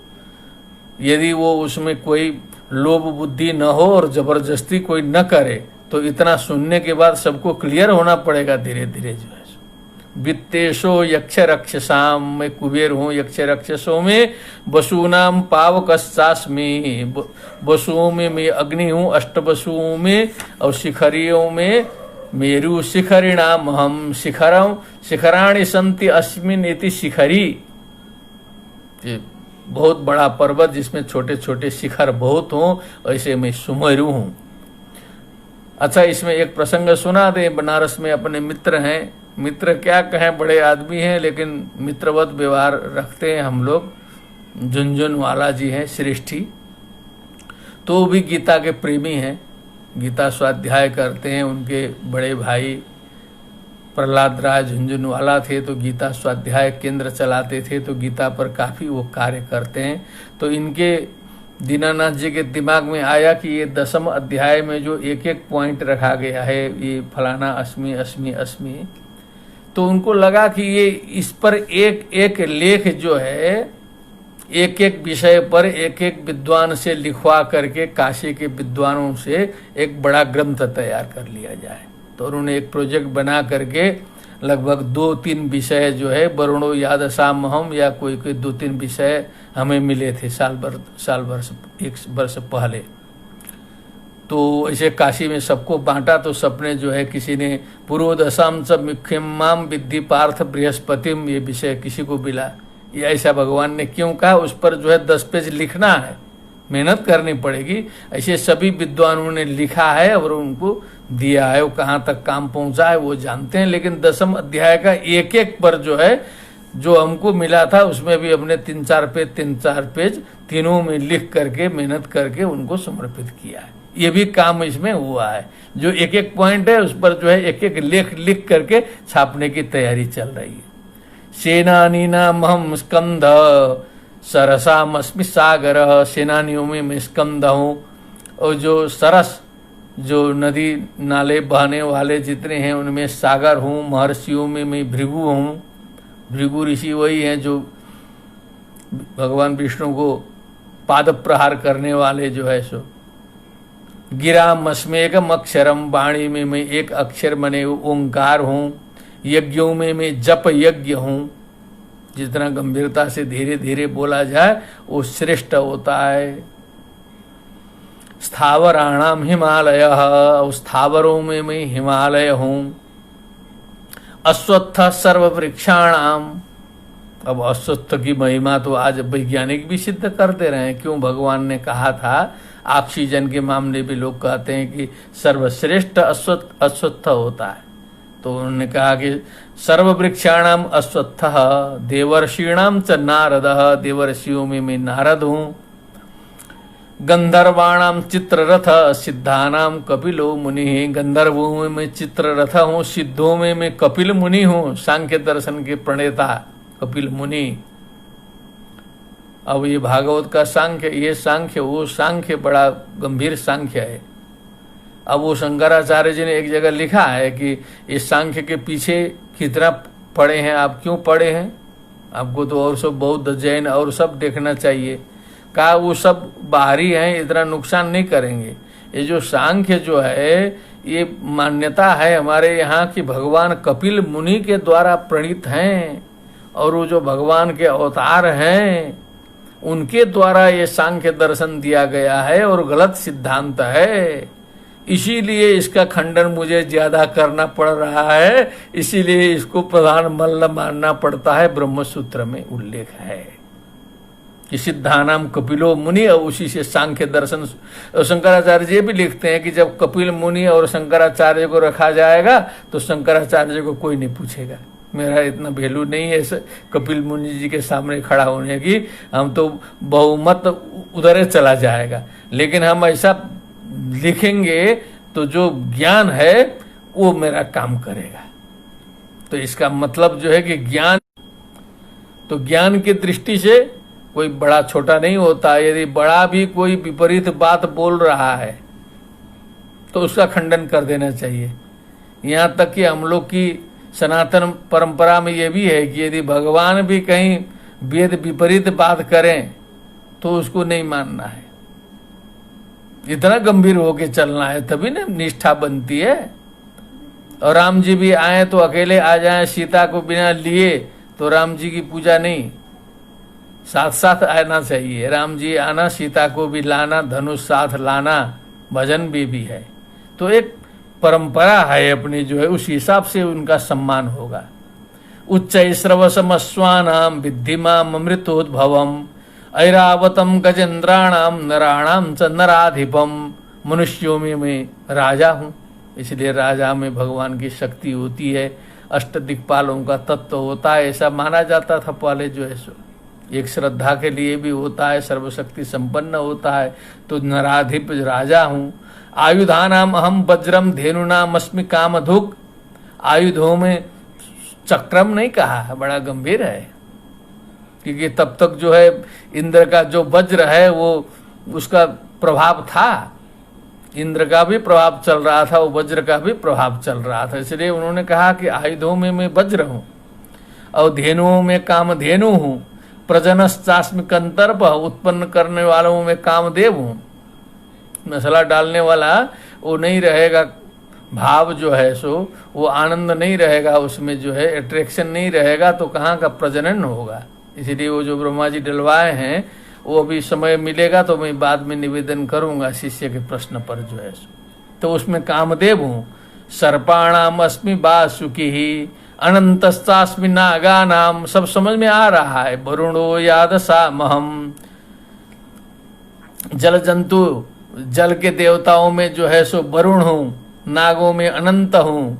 यदि वो उसमें कोई लोभ बुद्धि न हो और जबरदस्ती कोई न करे, तो इतना सुनने के बाद सबको क्लियर होना पड़ेगा धीरे धीरे जो है सो। वित्तेशो यक्ष रक्षसाम, मैं कुबेर हूँ यक्ष रक्षसों में, वसुनाम पावकश्चास्मि, वसुओं में मैं अग्नि हूँ, अष्ट वसुओं में, और शिखरियों में मेरु शिखरिणाम हम, शिखराणि संति अस्मिन इति शिखरी। बहुत बड़ा पर्वत जिसमें छोटे छोटे शिखर बहुत हों, ऐसे मैं सुमेरु हूं। अच्छा, इसमें एक प्रसंग सुना दे। बनारस में अपने मित्र हैं, मित्र क्या कहें, बड़े आदमी हैं, लेकिन मित्रवत व्यवहार रखते हैं हम लोग। झुनझुनवाला जी हैं श्रेष्ठी, तो भी गीता के प्रेमी हैं, गीता स्वाध्याय करते हैं। उनके बड़े भाई प्रहलाद राय झुनझुनवाला थे, तो गीता स्वाध्याय केंद्र चलाते थे, तो गीता पर काफ़ी वो कार्य करते हैं। तो इनके दीनानाथ जी के दिमाग में आया कि ये 10वें अध्याय में जो एक एक पॉइंट रखा गया है, ये फलाना अस्मि अस्मि अस्मि, तो उनको लगा कि ये इस पर एक एक लेख जो है, एक एक विषय पर एक एक विद्वान से लिखवा करके काशी के विद्वानों से एक बड़ा ग्रंथ तैयार कर लिया जाए। तो उन्होंने एक प्रोजेक्ट बना करके लगभग 2-3 विषय जो है, वरुणो यादशाम हम, या कोई 2-3 विषय हमें मिले थे साल भर से 1 वर्ष पहले। तो ऐसे काशी में सबको बांटा, तो सबने जो है, किसी ने पूर्वदशाम च मुख्यमाम विद्धि पार्थ बृहस्पतिम, ये विषय किसी को मिला। ये ऐसा भगवान ने क्यों कहा, उस पर जो है 10 पेज लिखना है, मेहनत करनी पड़ेगी। ऐसे सभी विद्वानों ने लिखा है और उनको दिया है, वो कहाँ तक काम पहुंचा है वो जानते हैं। लेकिन 10वें अध्याय का एक एक पर जो है, जो हमको मिला था, उसमें भी हमने 3-4 पेज तीनों में लिख करके मेहनत करके उनको समर्पित किया है। ये भी काम इसमें हुआ है। जो एक एक पॉइंट है उस पर जो है एक एक लेख लिख करके छापने की तैयारी चल रही है। सेनानी नाम हम स्कंद सरसामस्मि सागर, सेनानियों में मैं स्कंद हूँ, और जो सरस जो नदी नाले बहने वाले जितने हैं उनमें सागर हूँ, महर्षियों में मैं भृगु हूँ। भृगु ऋषि वही हैं जो भगवान विष्णु को पाद प्रहार करने वाले जो है सो। गिराम अस्मेकम अक्षरम, वाणी में मैं एक अक्षर मने ओंकार हूँ। यज्ञों में मैं जप यज्ञ हूँ। जितना गंभीरता से धीरे धीरे बोला जाए वो श्रेष्ठ होता है। स्थावराणाम हिमालय, स्थावरों में मैं हिमालय हूँ। अश्वत्थ सर्ववृक्षाणाम, अब अश्वत्थ की महिमा तो आज वैज्ञानिक भी सिद्ध करते रहे। क्यों भगवान ने कहा था, ऑक्सीजन के मामले भी लोग कहते हैं कि सर्वश्रेष्ठ अश्वत्थ होता है, तो उन्होंने कहा कि सर्ववृक्षाणाम अश्वत्थ, देवर्षीणाम च नारदः, देवर्षियों में मैं नारद हूँ। गंधर्वाणाम चित्ररथ, सिद्धानाम कपिलो मुनि, गंधर्वों में मैं चित्ररथ हूँ, सिद्धों में मैं कपिल मुनि हूँ। सांख्य दर्शन के प्रणेता कपिल मुनि। अब ये भागवत का सांख्य, ये सांख्य वो सांख्य बड़ा गंभीर सांख्य है। अब वो शंकराचार्य जी ने एक जगह लिखा है कि इस सांख्य के पीछे कितना पढ़े हैं आप, क्यों पढ़े हैं, आपको तो और सब बौद्ध जैन और सब देखना चाहिए। कहा वो सब बाहरी हैं, इतना नुकसान नहीं करेंगे। ये जो सांख्य जो है ये मान्यता है हमारे यहाँ कि भगवान कपिल मुनि के द्वारा प्रणीत हैं, और वो जो भगवान के अवतार हैं उनके द्वारा ये सांख्य दर्शन दिया गया है और गलत सिद्धांत है। इसीलिए इसका खंडन मुझे ज्यादा करना पड़ रहा है, इसीलिए इसको प्रधान मल्ल मानना पड़ता है। ब्रह्मसूत्र में उल्लेख है कि सिद्धानाम कपिलो मुनि, और उसी से सांख्य दर्शन। शंकराचार्य जी भी लिखते हैं कि जब कपिल मुनि और शंकराचार्य को रखा जाएगा तो शंकराचार्य को कोई नहीं पूछेगा, मेरा इतना वैल्यू नहीं है कपिल मुनि जी के सामने खड़ा होने की, हम तो बहुमत उधर चला जाएगा। लेकिन हम ऐसा लिखेंगे तो जो ज्ञान है वो मेरा काम करेगा। तो इसका मतलब जो है कि ज्ञान, तो ज्ञान की दृष्टि से कोई बड़ा छोटा नहीं होता। यदि बड़ा भी कोई विपरीत बात बोल रहा है तो उसका खंडन कर देना चाहिए। यहाँ तक कि हम लोग की सनातन परंपरा में ये भी है कि यदि भगवान भी कहीं वेद विपरीत बात करें तो उसको नहीं मानना है। इतना गंभीर होके चलना है, तभी ना निष्ठा बनती है। और राम जी भी आए तो अकेले आ जाएं, सीता को बिना लिए तो राम जी की पूजा नहीं, साथ साथ आना चाहिए। राम जी आना, सीता को भी लाना, धनुष साथ लाना, भजन भी है। तो एक परंपरा है अपनी जो है, उस हिसाब से उनका सम्मान होगा। उच्च श्रवसमस्वानाम विद्धिमाम अमृतोद्भवम, ऐरावतम गजेंद्राणाम नराणाम च नराधिपम, मनुष्यों में मैं राजा हूँ, इसलिए राजा में भगवान की शक्ति होती है, अष्ट दिक्पालों का तत्व होता है, ऐसा माना जाता था पहले जो है सो। एक श्रद्धा के लिए भी होता है, सर्वशक्ति संपन्न होता है, तो नराधिप राजा हूँ। आयुधानाम अहम वज्रम धेनुनाम अस्मि कामधुक, आयुधों में चक्रम नहीं कहा है, बड़ा गंभीर है, क्योंकि तब तक जो है इंद्र का जो वज्र है वो उसका प्रभाव था, इंद्र का भी प्रभाव चल रहा था, वो वज्र का भी प्रभाव चल रहा था, इसलिए उन्होंने कहा कि आयुधों में मैं वज्र हूँ और धेनुओं में कामधेनु हूँ। प्रजनश्चास्मि कंतर्प, उत्पन्न करने वालों में कामदेव हूँ। मसला डालने वाला वो नहीं रहेगा, भाव जो है सो वो आनंद नहीं रहेगा, उसमें जो है अट्रैक्शन नहीं रहेगा, तो कहाँ का प्रजनन होगा। इसीलिए वो जो ब्रह्मा जी डलवाए हैं वो अभी समय मिलेगा तो मैं बाद में निवेदन करूंगा शिष्य के प्रश्न पर जो है सो। तो उसमें कामदेव हूँ। सर्पाणाम अस्मि वासुकी ही, अनंतस्तास्मि नागानाम, सब समझ में आ रहा है। वरुणो यादसामहम, जल जंतु जल के देवताओं में जो है सो वरुण हूँ, नागों में अनंत हूँ,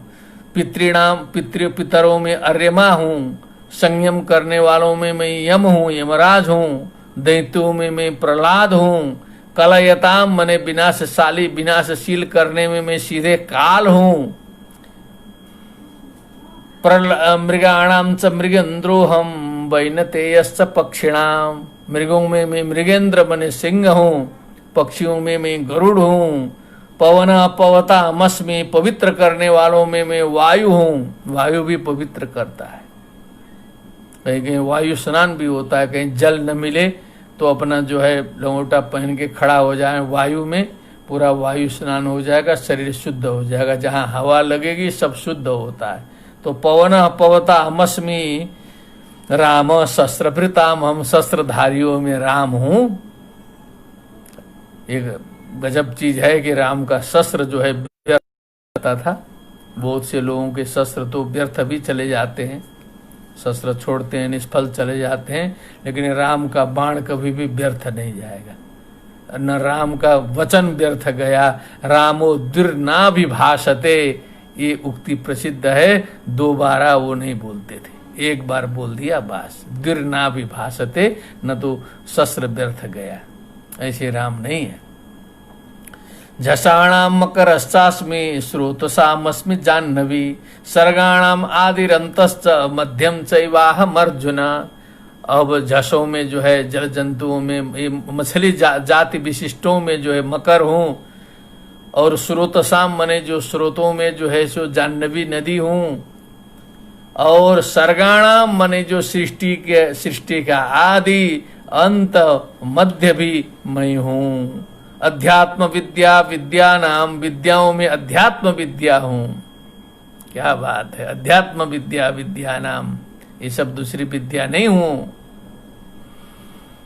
पितरों में अर्यमा हूँ, संयम करने वालों में मैं यम हूँ, यमराज हूँ, दैत्यों में मैं प्रहलाद हूँ, कलयताम मने विनाशशाली, विनाशशील करने में मैं सीधे काल हूँ, मृगाणाम च मृगेन्द्रोहम वैनतेयश्च पक्षिणाम, मृगों में मैं मृगेंद्र मने सिंह हूँ, पक्षियों में मैं गरुड़ हूँ, पवन पवता मस्मी, पवित्र करने वालों में मैं वायु हूं। वायु भी पवित्र करता है। कहीं कहीं वायु स्नान भी होता है, कहीं जल न मिले तो अपना जो है लंगोटा पहन के खड़ा हो जाए वायु में, पूरा वायु स्नान हो जाएगा, शरीर शुद्ध हो जाएगा। जहाँ हवा लगेगी सब शुद्ध होता है। तो पवन पवता मस्मी राम शस्त्रभृताम, हम शस्त्रधारियों में राम हूं। एक गजब चीज है कि राम का शस्त्र जो है व्यर्थ था। बहुत से लोगों के शस्त्र तो व्यर्थ भी चले जाते हैं, शस्त्र छोड़ते हैं, निष्फल चले जाते हैं, लेकिन राम का बाण कभी भी व्यर्थ नहीं जाएगा। न राम का वचन व्यर्थ गया। रामो दुर्ना विभाषते, ये उक्ति प्रसिद्ध है। दोबारा वो नहीं बोलते थे, एक बार बोल दिया बस। दुर्ना विभाषते, न तो शस्त्र व्यर्थ गया। ऐसे राम नहीं है। झषाणाम मकरश्चास्मि, स्रोतसामस्मि जाह्नवी, सर्गाणाम आदिरंतश्च मध्यम चैवाहम अर्जुन। अब झसों में जो है जल जंतुओं में, मछली जाति विशिष्टों में जो है मकर हूँ, और स्रोतसाम मने जो स्रोतों में जो है सो जाह्नवी नदी हूँ, और सर्गाणाम मने जो सृष्टि का आदि अंत मध्य भी मैं हूँ। अध्यात्म विद्या विद्या नाम, विद्याओं में अध्यात्म विद्या हूं। क्या बात है, अध्यात्म विद्या विद्या नाम, ये सब दूसरी विद्या नहीं हूं।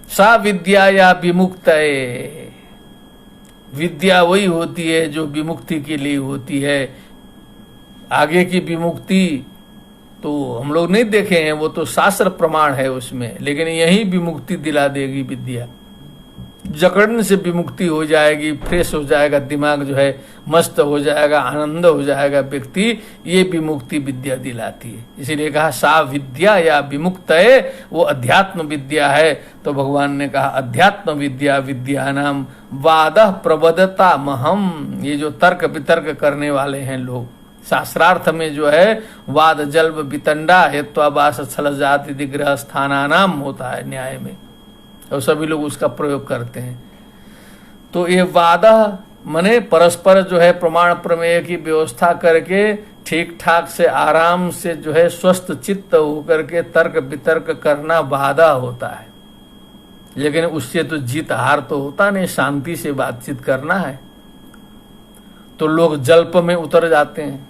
सा विद्या या विमुक्त है, विद्या वही होती है जो विमुक्ति के लिए होती है। आगे की विमुक्ति तो हम लोग नहीं देखे हैं, वो तो शास्त्र प्रमाण है उसमें, लेकिन यही विमुक्ति दिला देगी विद्या। जकड़न से विमुक्ति हो जाएगी, फ्रेश हो जाएगा दिमाग, जो है मस्त हो जाएगा, आनंद हो जाएगा व्यक्ति। ये विमुक्ति विद्या दिलाती है। इसीलिए कहा सा विद्या या विमुक्त है, वो अध्यात्म विद्या है। तो भगवान ने कहा अध्यात्म विद्या विद्या नाम वादः प्रबदता महम। ये जो तर्क वितर्क करने वाले हैं लोग, शास्त्रार्थ में जो है वाद जल्प वितंडा हेत्वाभास छल जाति दिग्रह स्थानानाम होता है न्याय में, और सभी लोग उसका प्रयोग करते हैं। तो ये वादा मने परस्पर जो है प्रमाण प्रमेय की व्यवस्था करके ठीक ठाक से आराम से जो है स्वस्थ चित्त होकर के तर्क वितर्क करना वादा होता है। लेकिन उससे तो जीत हार तो होता नहीं, शांति से बातचीत करना है। तो लोग जल्प में उतर जाते हैं,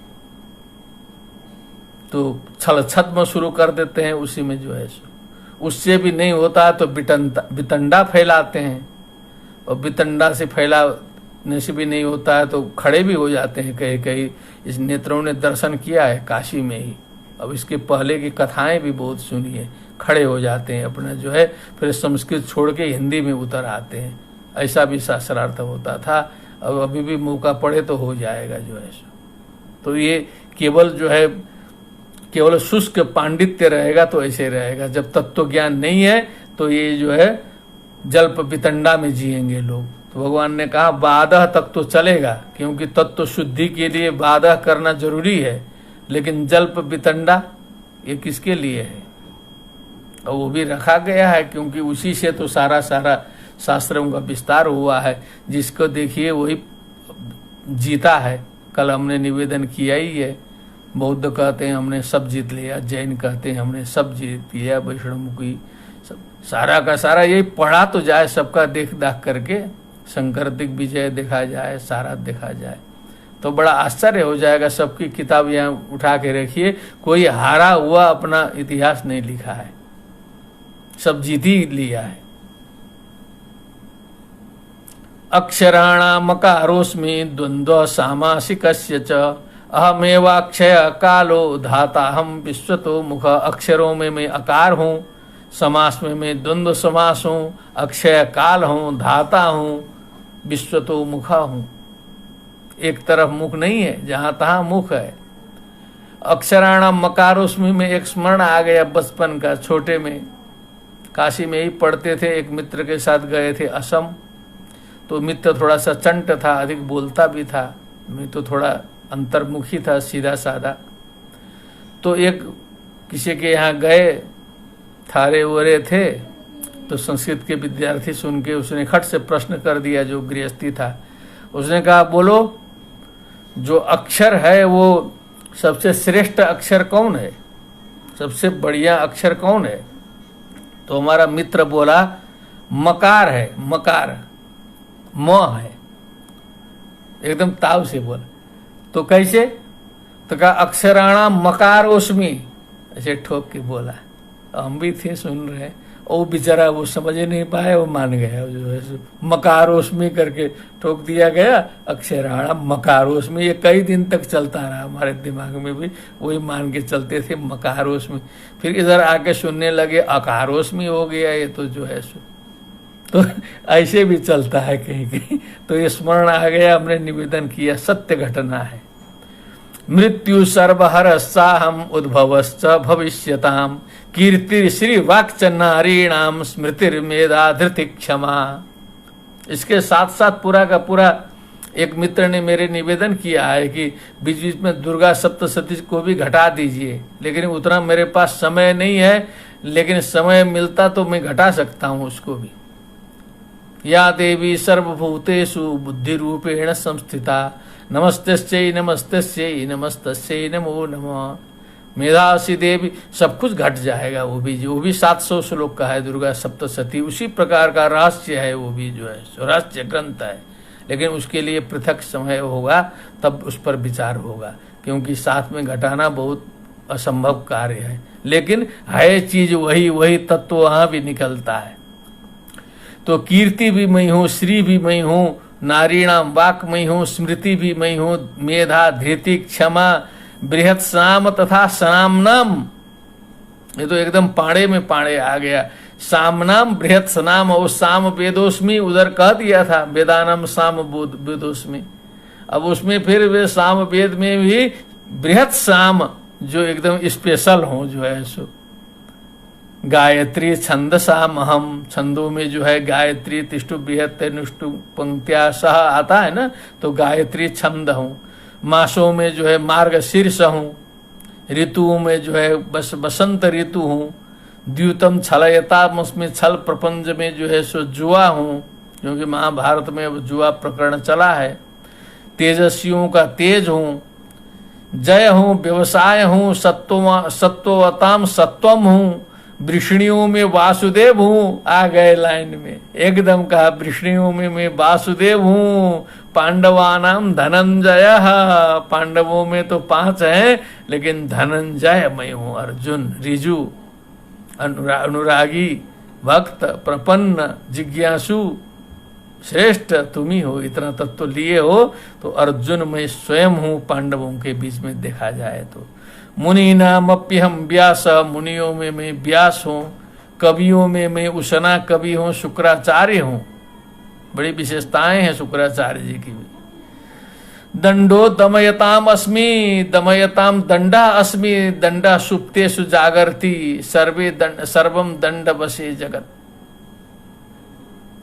तो छल छद्म शुरू कर देते हैं उसी में जो है। उससे भी नहीं होता है तो वितंडा फैलाते हैं, और वितंडा से फैलाने से भी नहीं होता है तो खड़े भी हो जाते हैं। कहीं कहीं इस नेत्रों ने दर्शन किया है काशी में ही, अब इसके पहले की कथाएं भी बहुत सुनी है। खड़े हो जाते हैं अपना जो है, फिर संस्कृत छोड़ के हिंदी में उतर आते हैं। ऐसा भी शास्त्रार्थ होता था। अब अभी भी मौका पड़े तो हो जाएगा जो है। तो ये केवल जो है केवल शुष्क पांडित्य रहेगा तो ऐसे रहेगा। जब तत्व ज्ञान नहीं है तो ये जो है जल्प वितंडा में जिएंगे लोग। तो भगवान ने कहा बाधा तक तो चलेगा, क्योंकि तत्व शुद्धि के लिए बाधा करना जरूरी है, लेकिन जल्प वितंडा ये किसके लिए है? और वो भी रखा गया है क्योंकि उसी से तो सारा शास्त्रों का विस्तार हुआ है। जिसको देखिए वही जीता है। कल हमने निवेदन किया ही है। बौद्ध कहते हैं हमने सब जीत लिया, जैन कहते हैं हमने सब जीत लिया, वैष्णवमुखी सब सारा का सारा यही पढ़ा तो जाए, सबका देख दाख करके शंकर दिग्विजय देखा जाए, सारा देखा जाए तो बड़ा आश्चर्य हो जाएगा। सबकी किताब यहाँ उठा के रखिए, कोई हारा हुआ अपना इतिहास नहीं लिखा है, सब जीत ही लिया है। अक्षराणामकारोस्मि द्वंद्व सामासिकस्य च अहमेवाक्षय कालो धाता हम विश्वतो मुख। अक्षरों में मैं अकार हूँ, समास में मैं द्वंद्व समास हूँ, अक्षय काल हूँ, धाता हूँ, विश्वतो मुखा हूँ। एक तरफ मुख नहीं है, जहाँ तहाँ मुख है। अक्षराणाम मकारोस्मि में एक स्मरण आ गया बचपन का। छोटे में काशी में ही पढ़ते थे, एक मित्र के साथ गए थे असम। तो मित्र थोड़ा सा चंट था, अधिक बोलता भी था, मैं तो थोड़ा अंतर्मुखी था, सीधा साधा। तो एक किसी के यहाँ गए, थारे वरे थे, तो संस्कृत के विद्यार्थी सुन के उसने खट से प्रश्न कर दिया, जो गृहस्थी था। उसने कहा बोलो जो अक्षर है वो सबसे श्रेष्ठ अक्षर कौन है, सबसे बढ़िया अक्षर कौन है? तो हमारा मित्र बोला मकार है, मकार, म है, एकदम ताव से बोला। तो कैसे? तो कहा अक्षराणाम मकारोस्मि, ऐसे ठोक के बोला। हम भी थे सुन रहे, वो बेचारा वो समझ नहीं पाया, वो मान गया, जो है मकारोस्मि करके ठोक दिया गया, अक्षराणाम मकारोस्मि। ये कई दिन तक चलता रहा, हमारे दिमाग में भी वही मान के चलते थे मकारोस्मि। फिर इधर आके सुनने लगे अकारोस्मि हो गया ये तो जो है सो। तो ऐसे भी चलता है कहीं कहीं। तो ये स्मरण आ गया, हमने निवेदन किया, सत्य घटना है। मृत्यु सर्वहरस्साहम उद्भवश्च भविष्यताम कीर्ति श्री वाक्च नारीणाम स्मृतिर्मेधा धृति क्षमा। इसके साथ साथ पूरा का पूरा एक मित्र ने मेरे निवेदन किया है कि बीच बीच में दुर्गा सप्तशती को भी घटा दीजिए, लेकिन उतना मेरे पास समय नहीं है, लेकिन समय मिलता तो मैं घटा सकता हूँ उसको भी। या देवी सर्वभूतेषु बुद्धि रूपेण संस्थिता नमस्तस्यै नमस्तस्यै नमस्तस्यै नमो नमः। मेधासी देवी, सब कुछ घट जाएगा वो भी 700 श्लोक का है दुर्गा सप्तशती, उसी प्रकार का रहस्य है वो भी जो है रहस्य ग्रंथ है। लेकिन उसके लिए पृथक समय होगा, तब उस पर विचार होगा, क्योंकि साथ में घटाना बहुत असंभव कार्य है। लेकिन है चीज वही तत्व वहां भी निकलता है। तो कीर्ति भी मैं हूँ, श्री भी मैं हूँ, नारीणाम वाक मैं हूँ, स्मृति भी मैं हूँ, मेधा धृति क्षमा बृहत साम तथा सनामनाम। ये तो एकदम पाड़े में पाड़े आ गया। सामनाम बृहत सनाम, और साम वेदोस्मि उधर कह दिया था, वेदानाम साम वेदोस्मि। अब उसमें फिर वे साम वेद में भी बृहत साम जो एकदम स्पेशल हो जो है सो। गायत्री छंदसाम अहम, छंदों में जो है गायत्री तिष्टु बृहत नुष्टु पंक्त्या सह आता है ना, तो गायत्री छंद हूँ। मासों में जो है मार्गशीर्ष हूँ, ऋतुओं में जो है बस बसंत ऋतु हूँ। द्यूतम छलयताम, उसमें छल प्रपंच में जो है सो जुआ हूँ, क्योंकि महाभारत में अब जुआ प्रकरण चला है। तेजस्वियों का तेज हूँ, जय हूँ, व्यवसाय हूँ, सत्वताम सत्वम हूँ, वृष्णियों में वासुदेव हूँ। आ गए लाइन में, एकदम कहा वृष्णियों में मैं वासुदेव हूँ। पांडवानाम धनंजय, पांडवों में तो 5 हैं, लेकिन धनंजय मैं हूँ। अर्जुन ऋजु, अनुरागी, भक्त, प्रपन्न, जिज्ञासु, श्रेष्ठ तुम ही हो। इतना तत्व लिए हो तो अर्जुन मैं स्वयं हूँ पांडवों के बीच में देखा जाए तो। मुनि नाम अप्यहम व्यास, मुनियों में मैं व्यास हूँ। कवियों में मैं उशना कवि हूँ, शुक्राचार्य हूँ। बड़ी विशेषताएं हैं शुक्राचार्य जी की भी। दंडो दमयताम अस्मि, दमयताम दंडा अस्मि, दंडा सुप्तेषु जागर्ति, सर्वम दंड बसे जगत।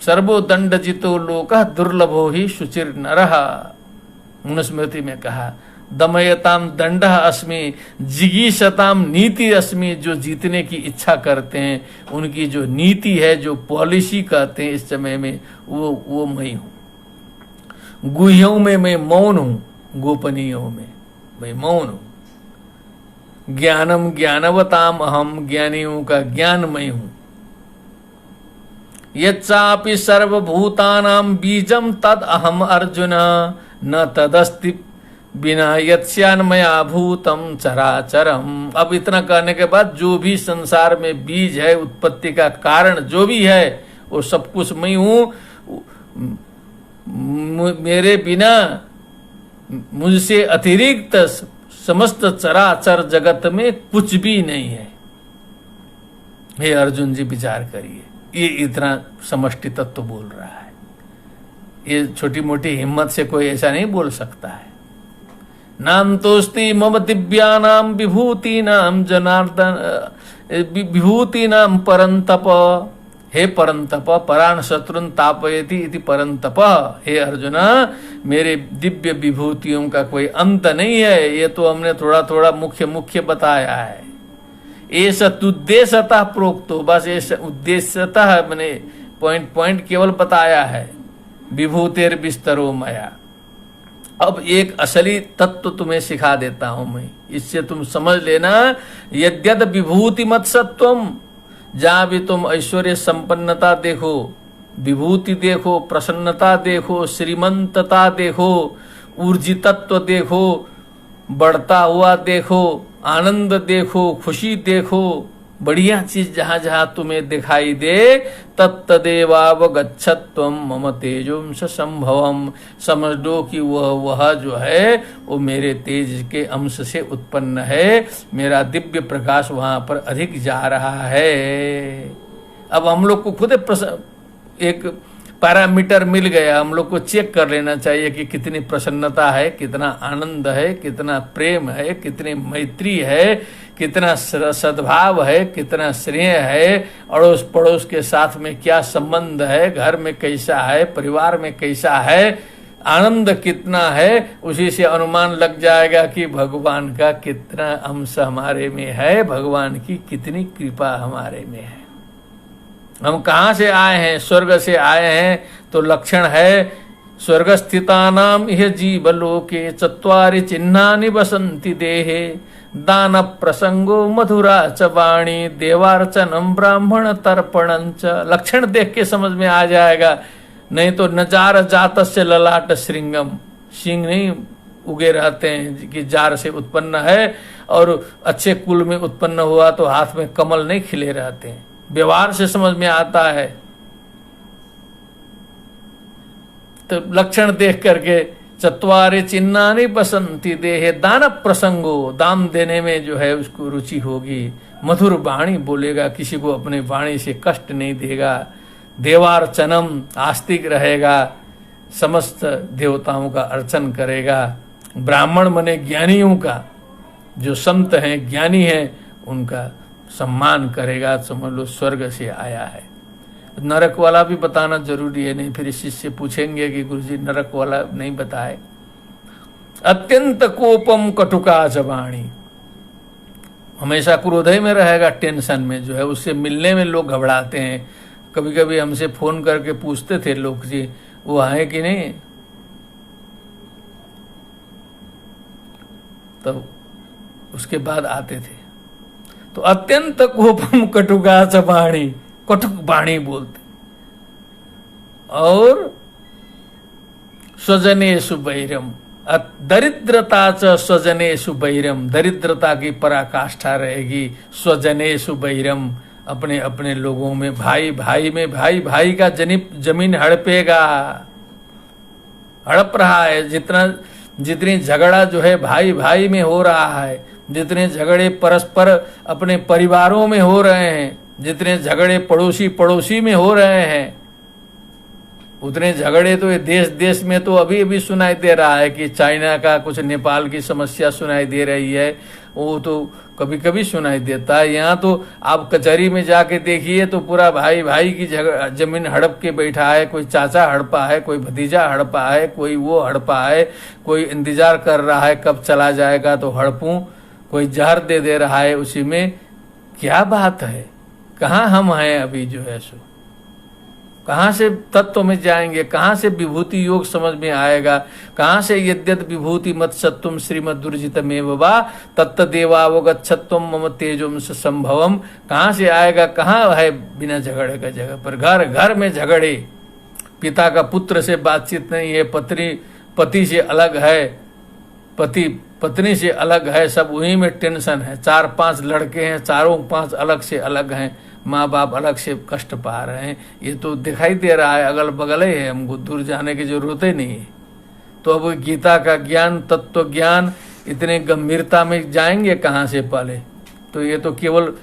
सर्वो दंड जितो लोकः दुर्लभो ही शुचिर नरः। मनुस्मृति में कहा दमयताम दंडः अस्मि, जिगीषताम नीति अस्मि। जो जीतने की इच्छा करते हैं उनकी जो नीति है, जो पॉलिसी कहते हैं इस समय में, वो मैं हूं। गुह्यों में मैं मौन हूं, गोपनीयों में मैं मौन हूं। ज्ञानम ज्ञानवताम अहम, ज्ञानियों का ज्ञान मैं हूं। यच्चापि सर्वभूतानां बीजम तद अहम अर्जुन, न तदस्ति बिना यत्स्यान्मया भूतम चराचरम। अब इतना कहने के बाद जो भी संसार में बीज है, उत्पत्ति का कारण जो भी है, वो सब कुछ मैं हूं। मेरे बिना, मुझसे अतिरिक्त समस्त चराचर जगत में कुछ भी नहीं है। हे अर्जुन जी विचार करिए, ये इतना समष्टि तत्व बोल रहा है। ये छोटी मोटी हिम्मत से कोई ऐसा नहीं बोल सकता है। नाम तोस्ति मम दिव्यानाम विभूतिनाम जनार्दन, विभूतिनाम परंतप। हे परंतप, परान शत्रुन तापयति इति परंतप। हे अर्जुन, मेरे दिव्य विभूतियों का कोई अंत नहीं है। ये तो हमने थोड़ा थोड़ा मुख्य बताया है। ऐसा उद्देश्यतः प्रोक्तो, बस ऐसा उद्देश्यतः मैंने पॉइंट केवल बताया है। विभूतेर बिस्तरो मया। अब एक असली तत्व तुम्हें सिखा देता हूं मैं, इससे तुम समझ लेना। यद्यद विभूति मत सत्वम, जहां भी तुम ऐश्वर्य संपन्नता देखो, विभूति देखो, प्रसन्नता देखो, श्रीमंतता देखो, ऊर्जितत्व देखो, बढ़ता हुआ देखो, आनंद देखो, खुशी देखो, बढ़िया चीज जहां जहां तुम्हें दिखाई दे, तत्तदेवावगच्छत्वम मम तेजोंस संभवम, समझ लो कि वह जो है वो मेरे तेज के अंश से उत्पन्न है, मेरा दिव्य प्रकाश वहां पर अधिक जा रहा है। अब हम लोग को खुद एक पैरामीटर मिल गया, हम लोग को चेक कर लेना चाहिए कि कितनी प्रसन्नता है, कितना आनंद है, कितना प्रेम है, कितनी मैत्री है, कितना सद्भाव है, कितना स्नेह है, अड़ोस पड़ोस के साथ में क्या संबंध है, घर में कैसा है, परिवार में कैसा है, आनंद कितना है। उसी से अनुमान लग जाएगा कि भगवान का कितना अंश हमारे में है, भगवान की कितनी कृपा हमारे में है। हम कहाँ से आए हैं? स्वर्ग से आए हैं, तो लक्षण है स्वर्ग स्थितानाम इह जीवलोके चत्वारि चिन्हानि बसंति देहे, दान प्रसंगो मधुरा च वाणी, देवार्चनम ब्राह्मण तर्पणं च। लक्षण देख के समझ में आ जाएगा, नहीं तो नजार जात से ललाट श्रृंगम, सिंह नहीं उगे रहते हैं कि जार से उत्पन्न है, और अच्छे कुल में उत्पन्न हुआ तो हाथ में कमल नहीं खिले रहते हैं। व्यवहार से समझ में आता है। तो लक्षण देख करके चत्वारे चिन्हानि बसंती देहे, दान प्रसंगो, दान देने में जो है उसको रुचि होगी, मधुर वाणी बोलेगा, किसी को अपने वाणी से कष्ट नहीं देगा, देवार्चनम, आस्तिक रहेगा, समस्त देवताओं का अर्चन करेगा, ब्राह्मण मने ज्ञानियों का, जो संत हैं ज्ञानी हैं उनका सम्मान करेगा। समझ लो स्वर्ग से आया है। नरक वाला भी बताना जरूरी है, नहीं फिर शिष्य पूछेंगे कि गुरुजी नरक वाला नहीं बताए। अत्यंत कोपम कटुका जबाणी, हमेशा क्रोध में रहेगा, टेंशन में जो है, उससे मिलने में लोग घबराते हैं। कभी कभी हमसे फोन करके पूछते थे लोग जी वो आए कि नहीं, तो उसके बाद आते थे। तो अत्यंत कोपम कटुका चबाणी, कटुक वाणी बोलते, और स्वजनेषु वैरम, दरिद्रता च स्वजनेषु वैरम, दरिद्रता की पराकाष्ठा रहेगी। स्वजनेषु वैरम, अपने अपने लोगों में, भाई भाई में, भाई भाई का जमीन हड़पेगा, हड़प रहा है। जितनी झगड़ा जो है भाई भाई में हो रहा है, जितने झगड़े परस्पर अपने परिवारों में हो रहे हैं, जितने झगड़े पड़ोसी पड़ोसी में हो रहे हैं, उतने झगड़े तो ये देश देश में तो अभी अभी सुनाई दे रहा है कि चाइना का कुछ, नेपाल की समस्या सुनाई दे रही है, वो तो कभी कभी सुनाई देता है। यहाँ तो आप कचहरी में जाके देखिए तो पूरा भाई भाई की जमीन हड़प के बैठा है, कोई चाचा हड़पा है, कोई भतीजा हड़पा है, कोई वो हड़पा है, कोई इंतजार कर रहा है कब चला जाएगा तो हड़पूं, कोई जहर दे रहा है उसी में। क्या बात है, कहाँ हम हैं अभी जो है सो, कहाँ से तत्व में जाएंगे, कहाँ से विभूति योग समझ में आएगा, कहाँ से यद्यद विभूति मत सत्वम श्रीमद्दुर्जितमेव वा तत्तदेवावगच्छत्वम मम तेजोंस संभवम, कहाँ से आएगा, कहाँ है बिना झगड़े का जगह पर। घर घर में झगड़े, पिता का पुत्र से बातचीत नहीं है, पत्नी पति से अलग है, पति पत्नी से अलग है, सब वहीं में टेंशन है। 4-5 लड़के हैं, चारों 5 अलग से अलग हैं, माँ बाप अलग से कष्ट पा रहे हैं। ये तो दिखाई दे रहा है, अगल बगल ही है, हमको दूर जाने की जरूरत ही नहीं है। तो अब गीता का ज्ञान, तत्व ज्ञान इतने गंभीरता में जाएंगे कहाँ से पहले? तो ये तो केवल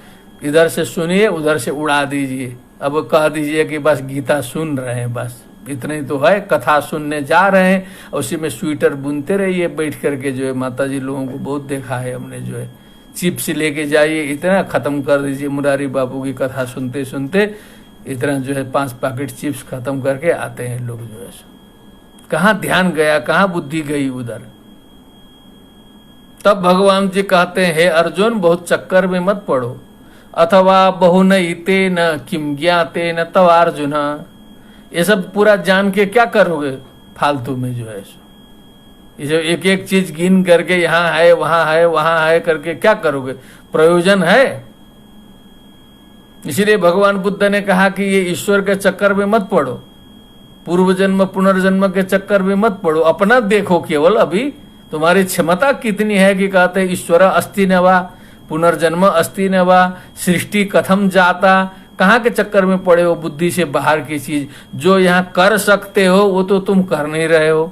इधर से सुनिए उधर से उड़ा दीजिए, अब कह दीजिए कि बस गीता सुन रहे हैं, बस इतने तो है, कथा सुनने जा रहे हैं, उसी में स्वेटर बुनते रहिए बैठ करके। जो है माता जी लोगों को बहुत देखा है हमने, जो है चिप्स लेके जाइए, इतना खत्म कर दीजिए। मुरारी बाबू की कथा सुनते सुनते इतना जो है 5 पैकेट चिप्स खत्म करके आते हैं लोग, जो है कहाँ ध्यान गया, कहाँ बुद्धि गई उधर। तब भगवान जी कहते हैं, हे अर्जुन बहुत चक्कर में मत पड़ो, अथवा बहुनैतेन किम ज्ञातेन तव अर्जुन, ये सब पूरा जान के क्या करोगे फालतू में जो है सो, ये जो एक एक चीज गिन करके यहाँ है वहां है करके क्या करोगे, प्रयोजन है? इसलिए भगवान बुद्ध ने कहा कि ये ईश्वर के चक्कर में मत पड़ो, पूर्व जन्म पुनर्जन्म के चक्कर में मत पड़ो, अपना देखो केवल अभी तुम्हारी क्षमता कितनी है कि कहते ईश्वर अस्ति न वा, पुनर्जन्म अस्ति न वा, सृष्टि कथम जाता, कहाँ के चक्कर में पड़े हो बुद्धि से बाहर की चीज। जो यहाँ कर सकते हो वो तो तुम कर नहीं रहे हो।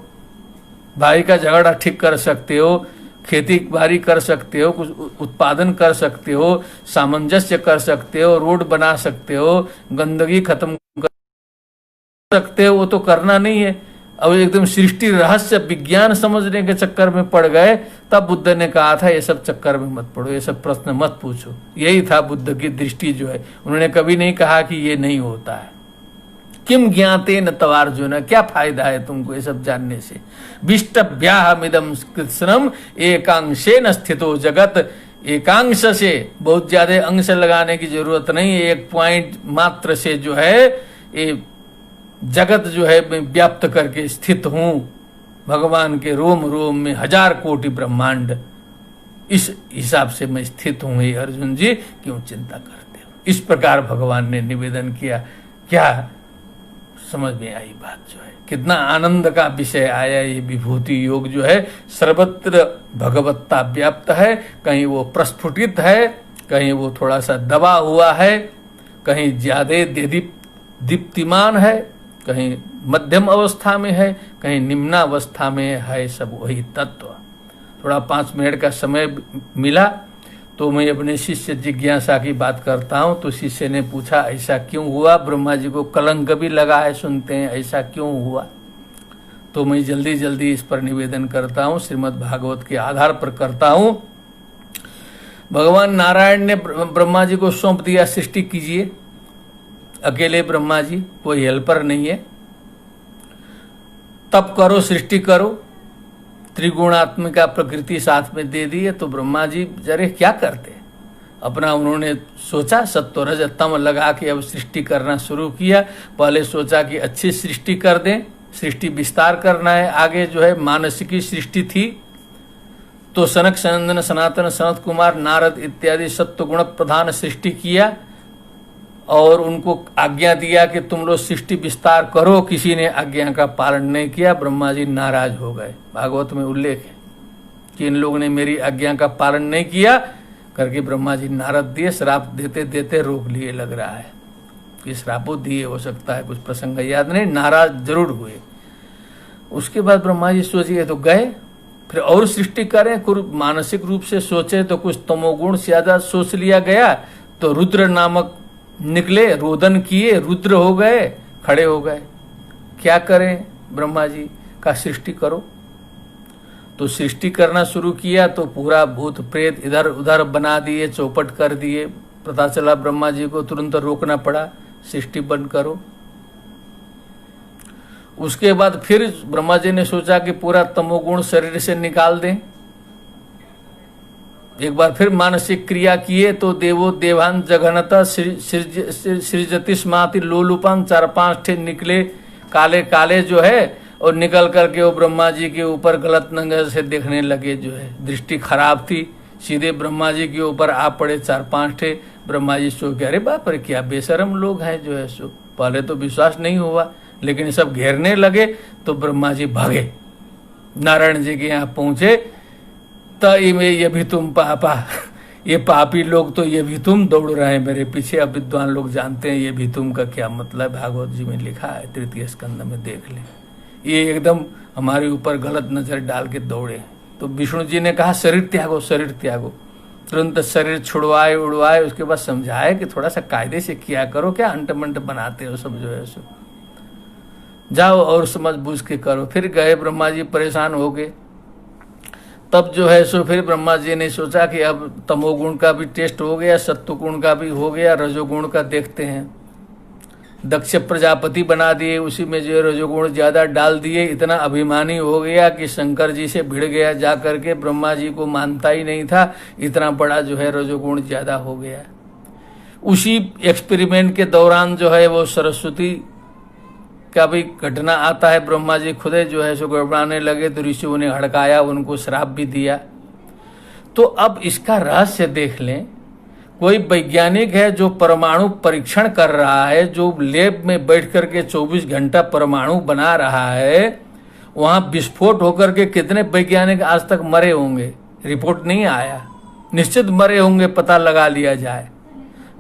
भाई का झगड़ा ठीक कर सकते हो, खेती बाड़ी कर सकते हो, कुछ उत्पादन कर सकते हो, सामंजस्य कर सकते हो, रोड बना सकते हो, गंदगी खत्म कर सकते हो, वो तो करना नहीं है। अब एकदम सृष्टि रहस्य विज्ञान समझने के चक्कर में पड़ गए, तब बुद्ध ने कहा था ये सब चक्कर में मत पड़ो, ये सब प्रश्न मत पूछो। यही था बुद्ध की दृष्टि जो है। उन्होंने कभी नहीं कहा कि ये नहीं होता है। किम ज्ञाते न तवार्जुन, क्या फायदा है तुमको ये सब जानने से। विष्टभ्याहमिदं कृत्स्नम एकांशेन स्थितो जगत, एकांश से, बहुत ज्यादा अंश लगाने की जरूरत नहीं, एक पॉइंट मात्र से जो है ये जगत जो है मैं व्याप्त करके स्थित हूं। भगवान के रोम रोम में 1000 कोटि ब्रह्मांड, इस हिसाब से मैं स्थित हूं। हे अर्जुन जी क्यों चिंता करते हो। इस प्रकार भगवान ने निवेदन किया। क्या समझ में आई बात जो है, कितना आनंद का विषय आया। ये विभूति योग जो है सर्वत्र भगवत्ता व्याप्त है, कहीं वो प्रस्फुटित है, कहीं वो थोड़ा सा दबा हुआ है, कहीं ज्यादा दीप्तिमान है, कहीं मध्यम अवस्था में है, कहीं निम्नावस्था में है, सब वही तत्व। थोड़ा 5 मिनट का समय मिला तो मैं अपने शिष्य जिज्ञासा की बात करता हूँ। तो शिष्य ने पूछा ऐसा क्यों हुआ, ब्रह्मा जी को कलंक भी लगा है, सुनते हैं, ऐसा क्यों हुआ। तो मैं जल्दी जल्दी इस पर निवेदन करता हूँ, श्रीमद् भागवत के आधार पर करता हूँ। भगवान नारायण ने ब्रह्मा जी को सौंप दिया सृष्टि कीजिए, अकेले ब्रह्मा जी, कोई हेल्पर नहीं है। तप करो, सृष्टि करो, त्रिगुणात्मिका प्रकृति साथ में दे दी है। तो ब्रह्मा जी जरे क्या करते, अपना उन्होंने सोचा, सत्व रज तम लगा के अब सृष्टि करना शुरू किया। पहले सोचा कि अच्छी सृष्टि कर दें, सृष्टि विस्तार करना है। आगे जो है मानसिकी सृष्टि थी, तो सनक सनंदन सनातन सनत कुमार नारद इत्यादि सत्व गुण प्रधान सृष्टि किया और उनको आज्ञा दिया कि तुम लोग सृष्टि विस्तार करो। किसी ने आज्ञा का पालन नहीं किया, ब्रह्मा जी नाराज हो गए। भागवत में उल्लेख है कि इन लोगों ने मेरी आज्ञा का पालन नहीं किया करके ब्रह्मा जी नारद दिए, श्राप देते देते रोक लिए। लग रहा है कि श्रापो दिए, हो सकता है कुछ प्रसंग याद नहीं, नाराज जरूर हुए। उसके बाद ब्रह्मा जी सोचिए तो गए, फिर और सृष्टि करें। मानसिक रूप से सोचे तो कुछ तमोगुण से ज्यादा सोच लिया गया, तो रुद्र नामक निकले, रोदन किए, रुद्र हो गए, खड़े हो गए। क्या करें, ब्रह्मा जी का सृष्टि करो। तो सृष्टि करना शुरू किया तो पूरा भूत प्रेत इधर उधर बना दिए, चौपट कर दिए। पता चला ब्रह्मा जी को तुरंत रोकना पड़ा, सृष्टि बंद करो। उसके बाद फिर ब्रह्मा जी ने सोचा कि पूरा तमोगुण शरीर से निकाल दें। एक बार फिर मानसिक क्रिया किए तो देवो देवान जघनता सृजति स्माति लोलुपन, 4-5 ठे निकले काले काले जो है, और निकल करके वो ब्रह्मा जी के ऊपर गलत नजर से देखने लगे। जो है दृष्टि खराब थी, सीधे ब्रह्मा जी के ऊपर आ पड़े 4-5 ठे। ब्रह्मा जी सो के अरे बाप रे क्या बेशरम लोग हैं जो है सो। पहले तो विश्वास नहीं हुआ, लेकिन सब घेरने लगे तो ब्रह्मा जी भागे, नारायण जी के यहाँ पहुंचे। ये भी तुम पापा, ये पापी लोग तो ये भी तुम दौड़ रहे हैं मेरे पीछे। अब विद्वान लोग जानते हैं ये भी तुम का क्या मतलब, भागवत जी में लिखा है, 3 स्कंद में देख ले। ये एकदम हमारे ऊपर गलत नजर डाल के दौड़े। तो विष्णु जी ने कहा शरीर त्यागो, शरीर त्यागो। तुरंत शरीर छुड़वाए उड़वाए, उसके बाद समझाए कि थोड़ा सा कायदे से किया करो, क्या अंटमंट बनाते हो सब जो है सो, जाओ और समझ बूझ के करो। फिर गए, ब्रह्मा जी परेशान हो गए। तब जो है सो फिर ब्रह्मा जी ने सोचा कि अब तमोगुण का भी टेस्ट हो गया, सत्वगुण का भी हो गया, रजोगुण का देखते हैं। दक्ष प्रजापति बना दिए, उसी में जो रजोगुण ज्यादा डाल दिए। इतना अभिमानी हो गया कि शंकर जी से भिड़ गया जा करके, ब्रह्मा जी को मानता ही नहीं था, इतना बड़ा जो है रजोगुण ज्यादा हो गया। उसी एक्सपेरिमेंट के दौरान जो है वो सरस्वती का भी घटना आता है, ब्रह्मा जी खुद जो है सो गड़बड़ाने लगे तो ऋषियों ने हड़काया, उनको श्राप भी दिया। तो अब इसका रहस्य देख लें। कोई वैज्ञानिक है जो परमाणु परीक्षण कर रहा है, जो लैब में बैठ करके 24 घंटा परमाणु बना रहा है, वहां विस्फोट होकर के कितने वैज्ञानिक आज तक मरे होंगे, रिपोर्ट नहीं आया। निश्चित मरे होंगे, पता लगा लिया जाए।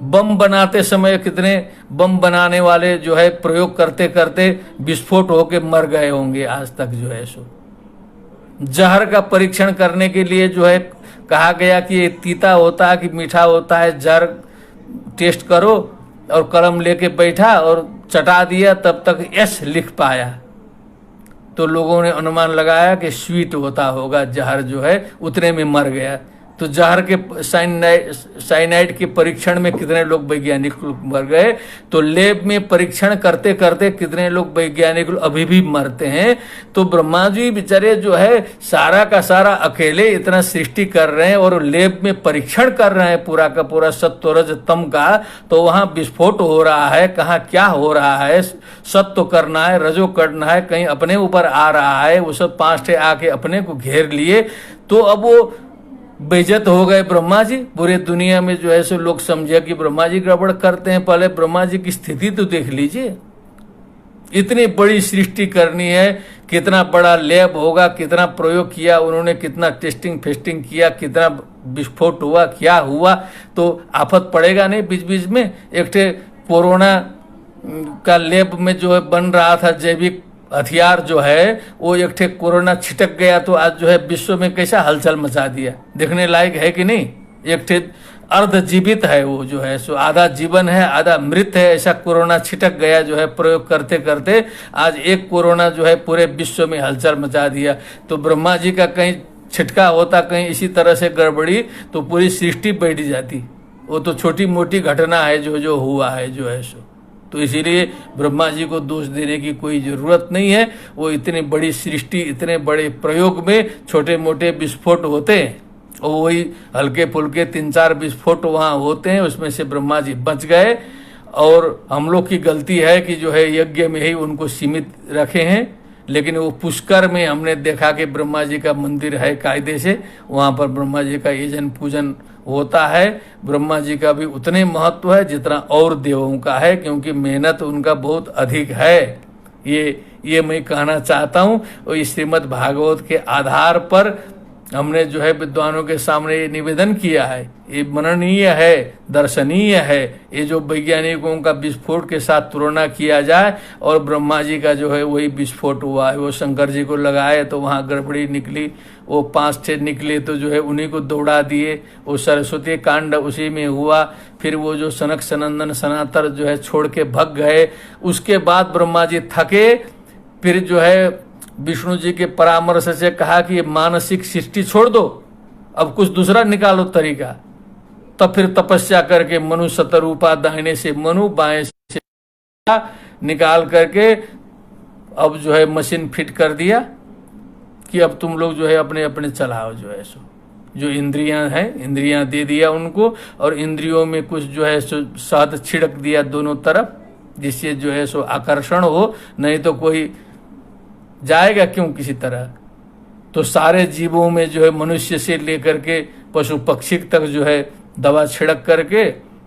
बम बनाते समय कितने बम बनाने वाले जो है प्रयोग करते करते विस्फोट होके मर गए होंगे आज तक जो है सो। जहर का परीक्षण करने के लिए जो है कहा गया कि ये तीता होता है कि मीठा होता है, जहर टेस्ट करो, और कलम लेके बैठा और चटा दिया, तब तक एस लिख पाया। तो लोगों ने अनुमान लगाया कि स्वीट होता होगा जहर जो है, उतने में मर गया। तो जहर के साइनाइड के परीक्षण में कितने लोग वैज्ञानिक मर गए। तो लैब में परीक्षण करते करते कितने लोग वैज्ञानिक अभी भी मरते हैं। तो ब्रह्मा जी बेचारे जो है सारा का सारा अकेले इतना सृष्टि कर रहे हैं और लैब में परीक्षण कर रहे हैं पूरा का पूरा सत्व रज तम का। तो वहां विस्फोट हो रहा है, कहाँ क्या हो रहा है, सत्व करना है, रजो करना है, कहीं अपने ऊपर आ रहा है, वो सब 5 ठे आके अपने को घेर लिए। तो अब वो बेइज्जत हो गए ब्रह्मा जी। पूरे दुनिया में जो है सो लोग समझे कि ब्रह्मा जी गड़बड़ करते हैं। पहले ब्रह्मा जी की स्थिति तो देख लीजिए। इतनी बड़ी सृष्टि करनी है, कितना बड़ा लैब होगा, कितना प्रयोग किया उन्होंने, कितना टेस्टिंग फेस्टिंग किया, कितना विस्फोट हुआ, क्या हुआ। तो आफत पड़ेगा नहीं बीच बीच में। एक ठे कोरोना का लैब में जो है बन रहा था जैविक हथियार जो है, वो एक ठे कोरोना छिटक गया तो आज जो है विश्व में कैसा हलचल मचा दिया। देखने लायक है कि नहीं। एक ठे अर्ध जीवित है वो जो है सो, आधा जीवन है आधा मृत है, ऐसा कोरोना छिटक गया जो है प्रयोग करते करते। आज एक कोरोना जो है पूरे विश्व में हलचल मचा दिया। तो ब्रह्मा जी का कहीं छिटका होता, कहीं इसी तरह से गड़बड़ी, तो पूरी सृष्टि बैठ जाती। वो तो छोटी मोटी घटना है जो हुआ है जो है सो। तो इसीलिए ब्रह्मा जी को दोष देने की कोई जरूरत नहीं है। वो इतनी बड़ी सृष्टि, इतने बड़े प्रयोग में छोटे मोटे विस्फोट होते हैं, और वही हल्के फुल्के 3-4 विस्फोट वहाँ होते हैं, उसमें से ब्रह्मा जी बच गए। और हम लोग की गलती है कि जो है यज्ञ में ही उनको सीमित रखे हैं। लेकिन वो पुष्कर में हमने देखा कि ब्रह्मा जी का मंदिर है कायदे से, वहाँ पर ब्रह्मा जी का यजन पूजन होता है। ब्रह्मा जी का भी उतने महत्व है जितना और देवों का है, क्योंकि मेहनत उनका बहुत अधिक है। ये मैं कहना चाहता हूँ। और इस श्रीमद् भागवत के आधार पर हमने जो है विद्वानों के सामने ये निवेदन किया है। ये मननीय है, दर्शनीय है। ये जो वैज्ञानिकों का विस्फोट के साथ तुलना किया जाए, और ब्रह्मा जी का जो है वही विस्फोट हुआ है। वो शंकर जी को लगाए तो वहाँ गड़बड़ी निकली, वो 5 ठे निकले तो जो है उन्हीं को दौड़ा दिए। वो सरस्वती कांड उसी में हुआ। फिर वो जो सनक सनंदन सनातन जो है छोड़ के भग गए। उसके बाद ब्रह्मा जी थके, फिर जो है विष्णु जी के परामर्श से कहा कि ये मानसिक सृष्टि छोड़ दो, अब कुछ दूसरा निकालो तरीका। तब फिर तपस्या करके मनु शतरूपा, दाहिने से मनु बाएं से निकाल करके अब जो है मशीन फिट कर दिया कि अब तुम लोग जो है अपने अपने चलाओ जो है सो। जो इंद्रियां हैं, इंद्रियां दे दिया उनको, और इंद्रियों में कुछ जो है सो शहद छिड़क दिया दोनों तरफ, जिससे जो है सो आकर्षण हो। नहीं तो कोई जाएगा क्यों किसी तरह। तो सारे जीवों में जो है मनुष्य से लेकर के पशु पक्षी तक जो है दवा छिड़क करके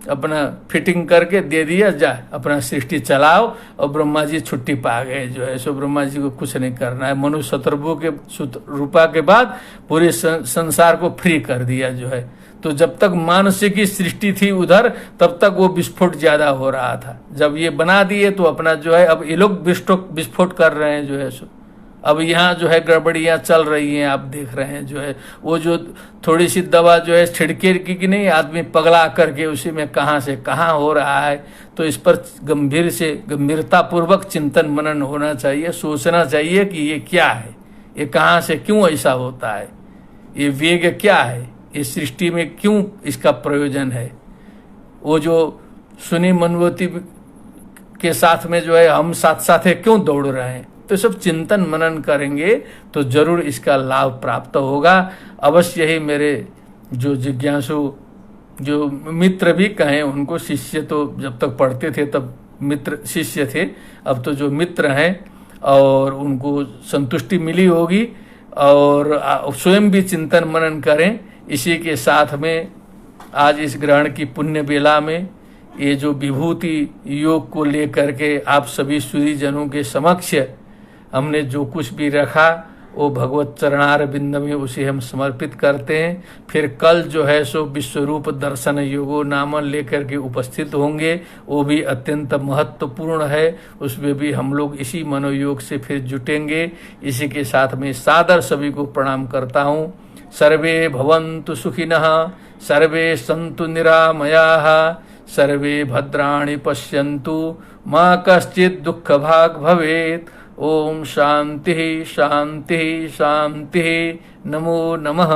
अपना फिटिंग करके दे दिया, जाए अपना सृष्टि चलाओ। और ब्रह्मा जी छुट्टी पा गए जो है सो। ब्रह्मा जी को कुछ नहीं करना है। मनु शतरूपा रूपा के बाद पूरे संसार को फ्री कर दिया जो है। तो जब तक मानसिक की सृष्टि थी उधर, तब तक वो विस्फोट ज्यादा हो रहा था। जब ये बना दिए तो अपना जो है अब ये लोग विस्फोट कर रहे हैं जो है सो। अब यहाँ जो है गड़बड़ियाँ चल रही हैं, आप देख रहे हैं जो है। वो जो थोड़ी सी दवा जो है छिड़के की नहीं, आदमी पगला करके उसी में कहाँ से कहाँ हो रहा है। तो इस पर गंभीरता पूर्वक चिंतन मनन होना चाहिए। सोचना चाहिए कि ये क्या है, ये कहाँ से क्यों ऐसा होता है, ये वेग क्या है, इस सृष्टि में क्यों इसका प्रयोजन है। वो जो सुनी मनवती के साथ में जो है हम साथ साथ क्यों दौड़ रहे हैं। तो सब चिंतन मनन करेंगे तो जरूर इसका लाभ प्राप्त होगा। अवश्य ही मेरे जो जिज्ञासु जो मित्र भी कहें, उनको शिष्य तो जब तक पढ़ते थे तब मित्र शिष्य थे, अब तो जो मित्र हैं और उनको संतुष्टि मिली होगी और स्वयं भी चिंतन मनन करें। इसी के साथ में आज इस ग्रहण की पुण्य बेला में ये जो विभूति योग को लेकर के आप सभी सूरी जनों के समक्ष हमने जो कुछ भी रखा वो भगवत चरणार बिंद में उसे हम समर्पित करते हैं। फिर कल जो है सो विश्वरूप दर्शन योगो नाम लेकर के उपस्थित होंगे, वो भी अत्यंत महत्वपूर्ण है, उसमें भी हम लोग इसी मनोयोग से फिर जुटेंगे। इसी के साथ में सादर सभी को प्रणाम करता हूँ। सर्वे भवन्तु सुखिनः, सर्वे सन्तु निरामयाः, सर्वे भद्राणि पश्यन्तु, मा कश्चित् दुःखभाग् भवेत्। ओम शांति शांति शांति। नमो नमः।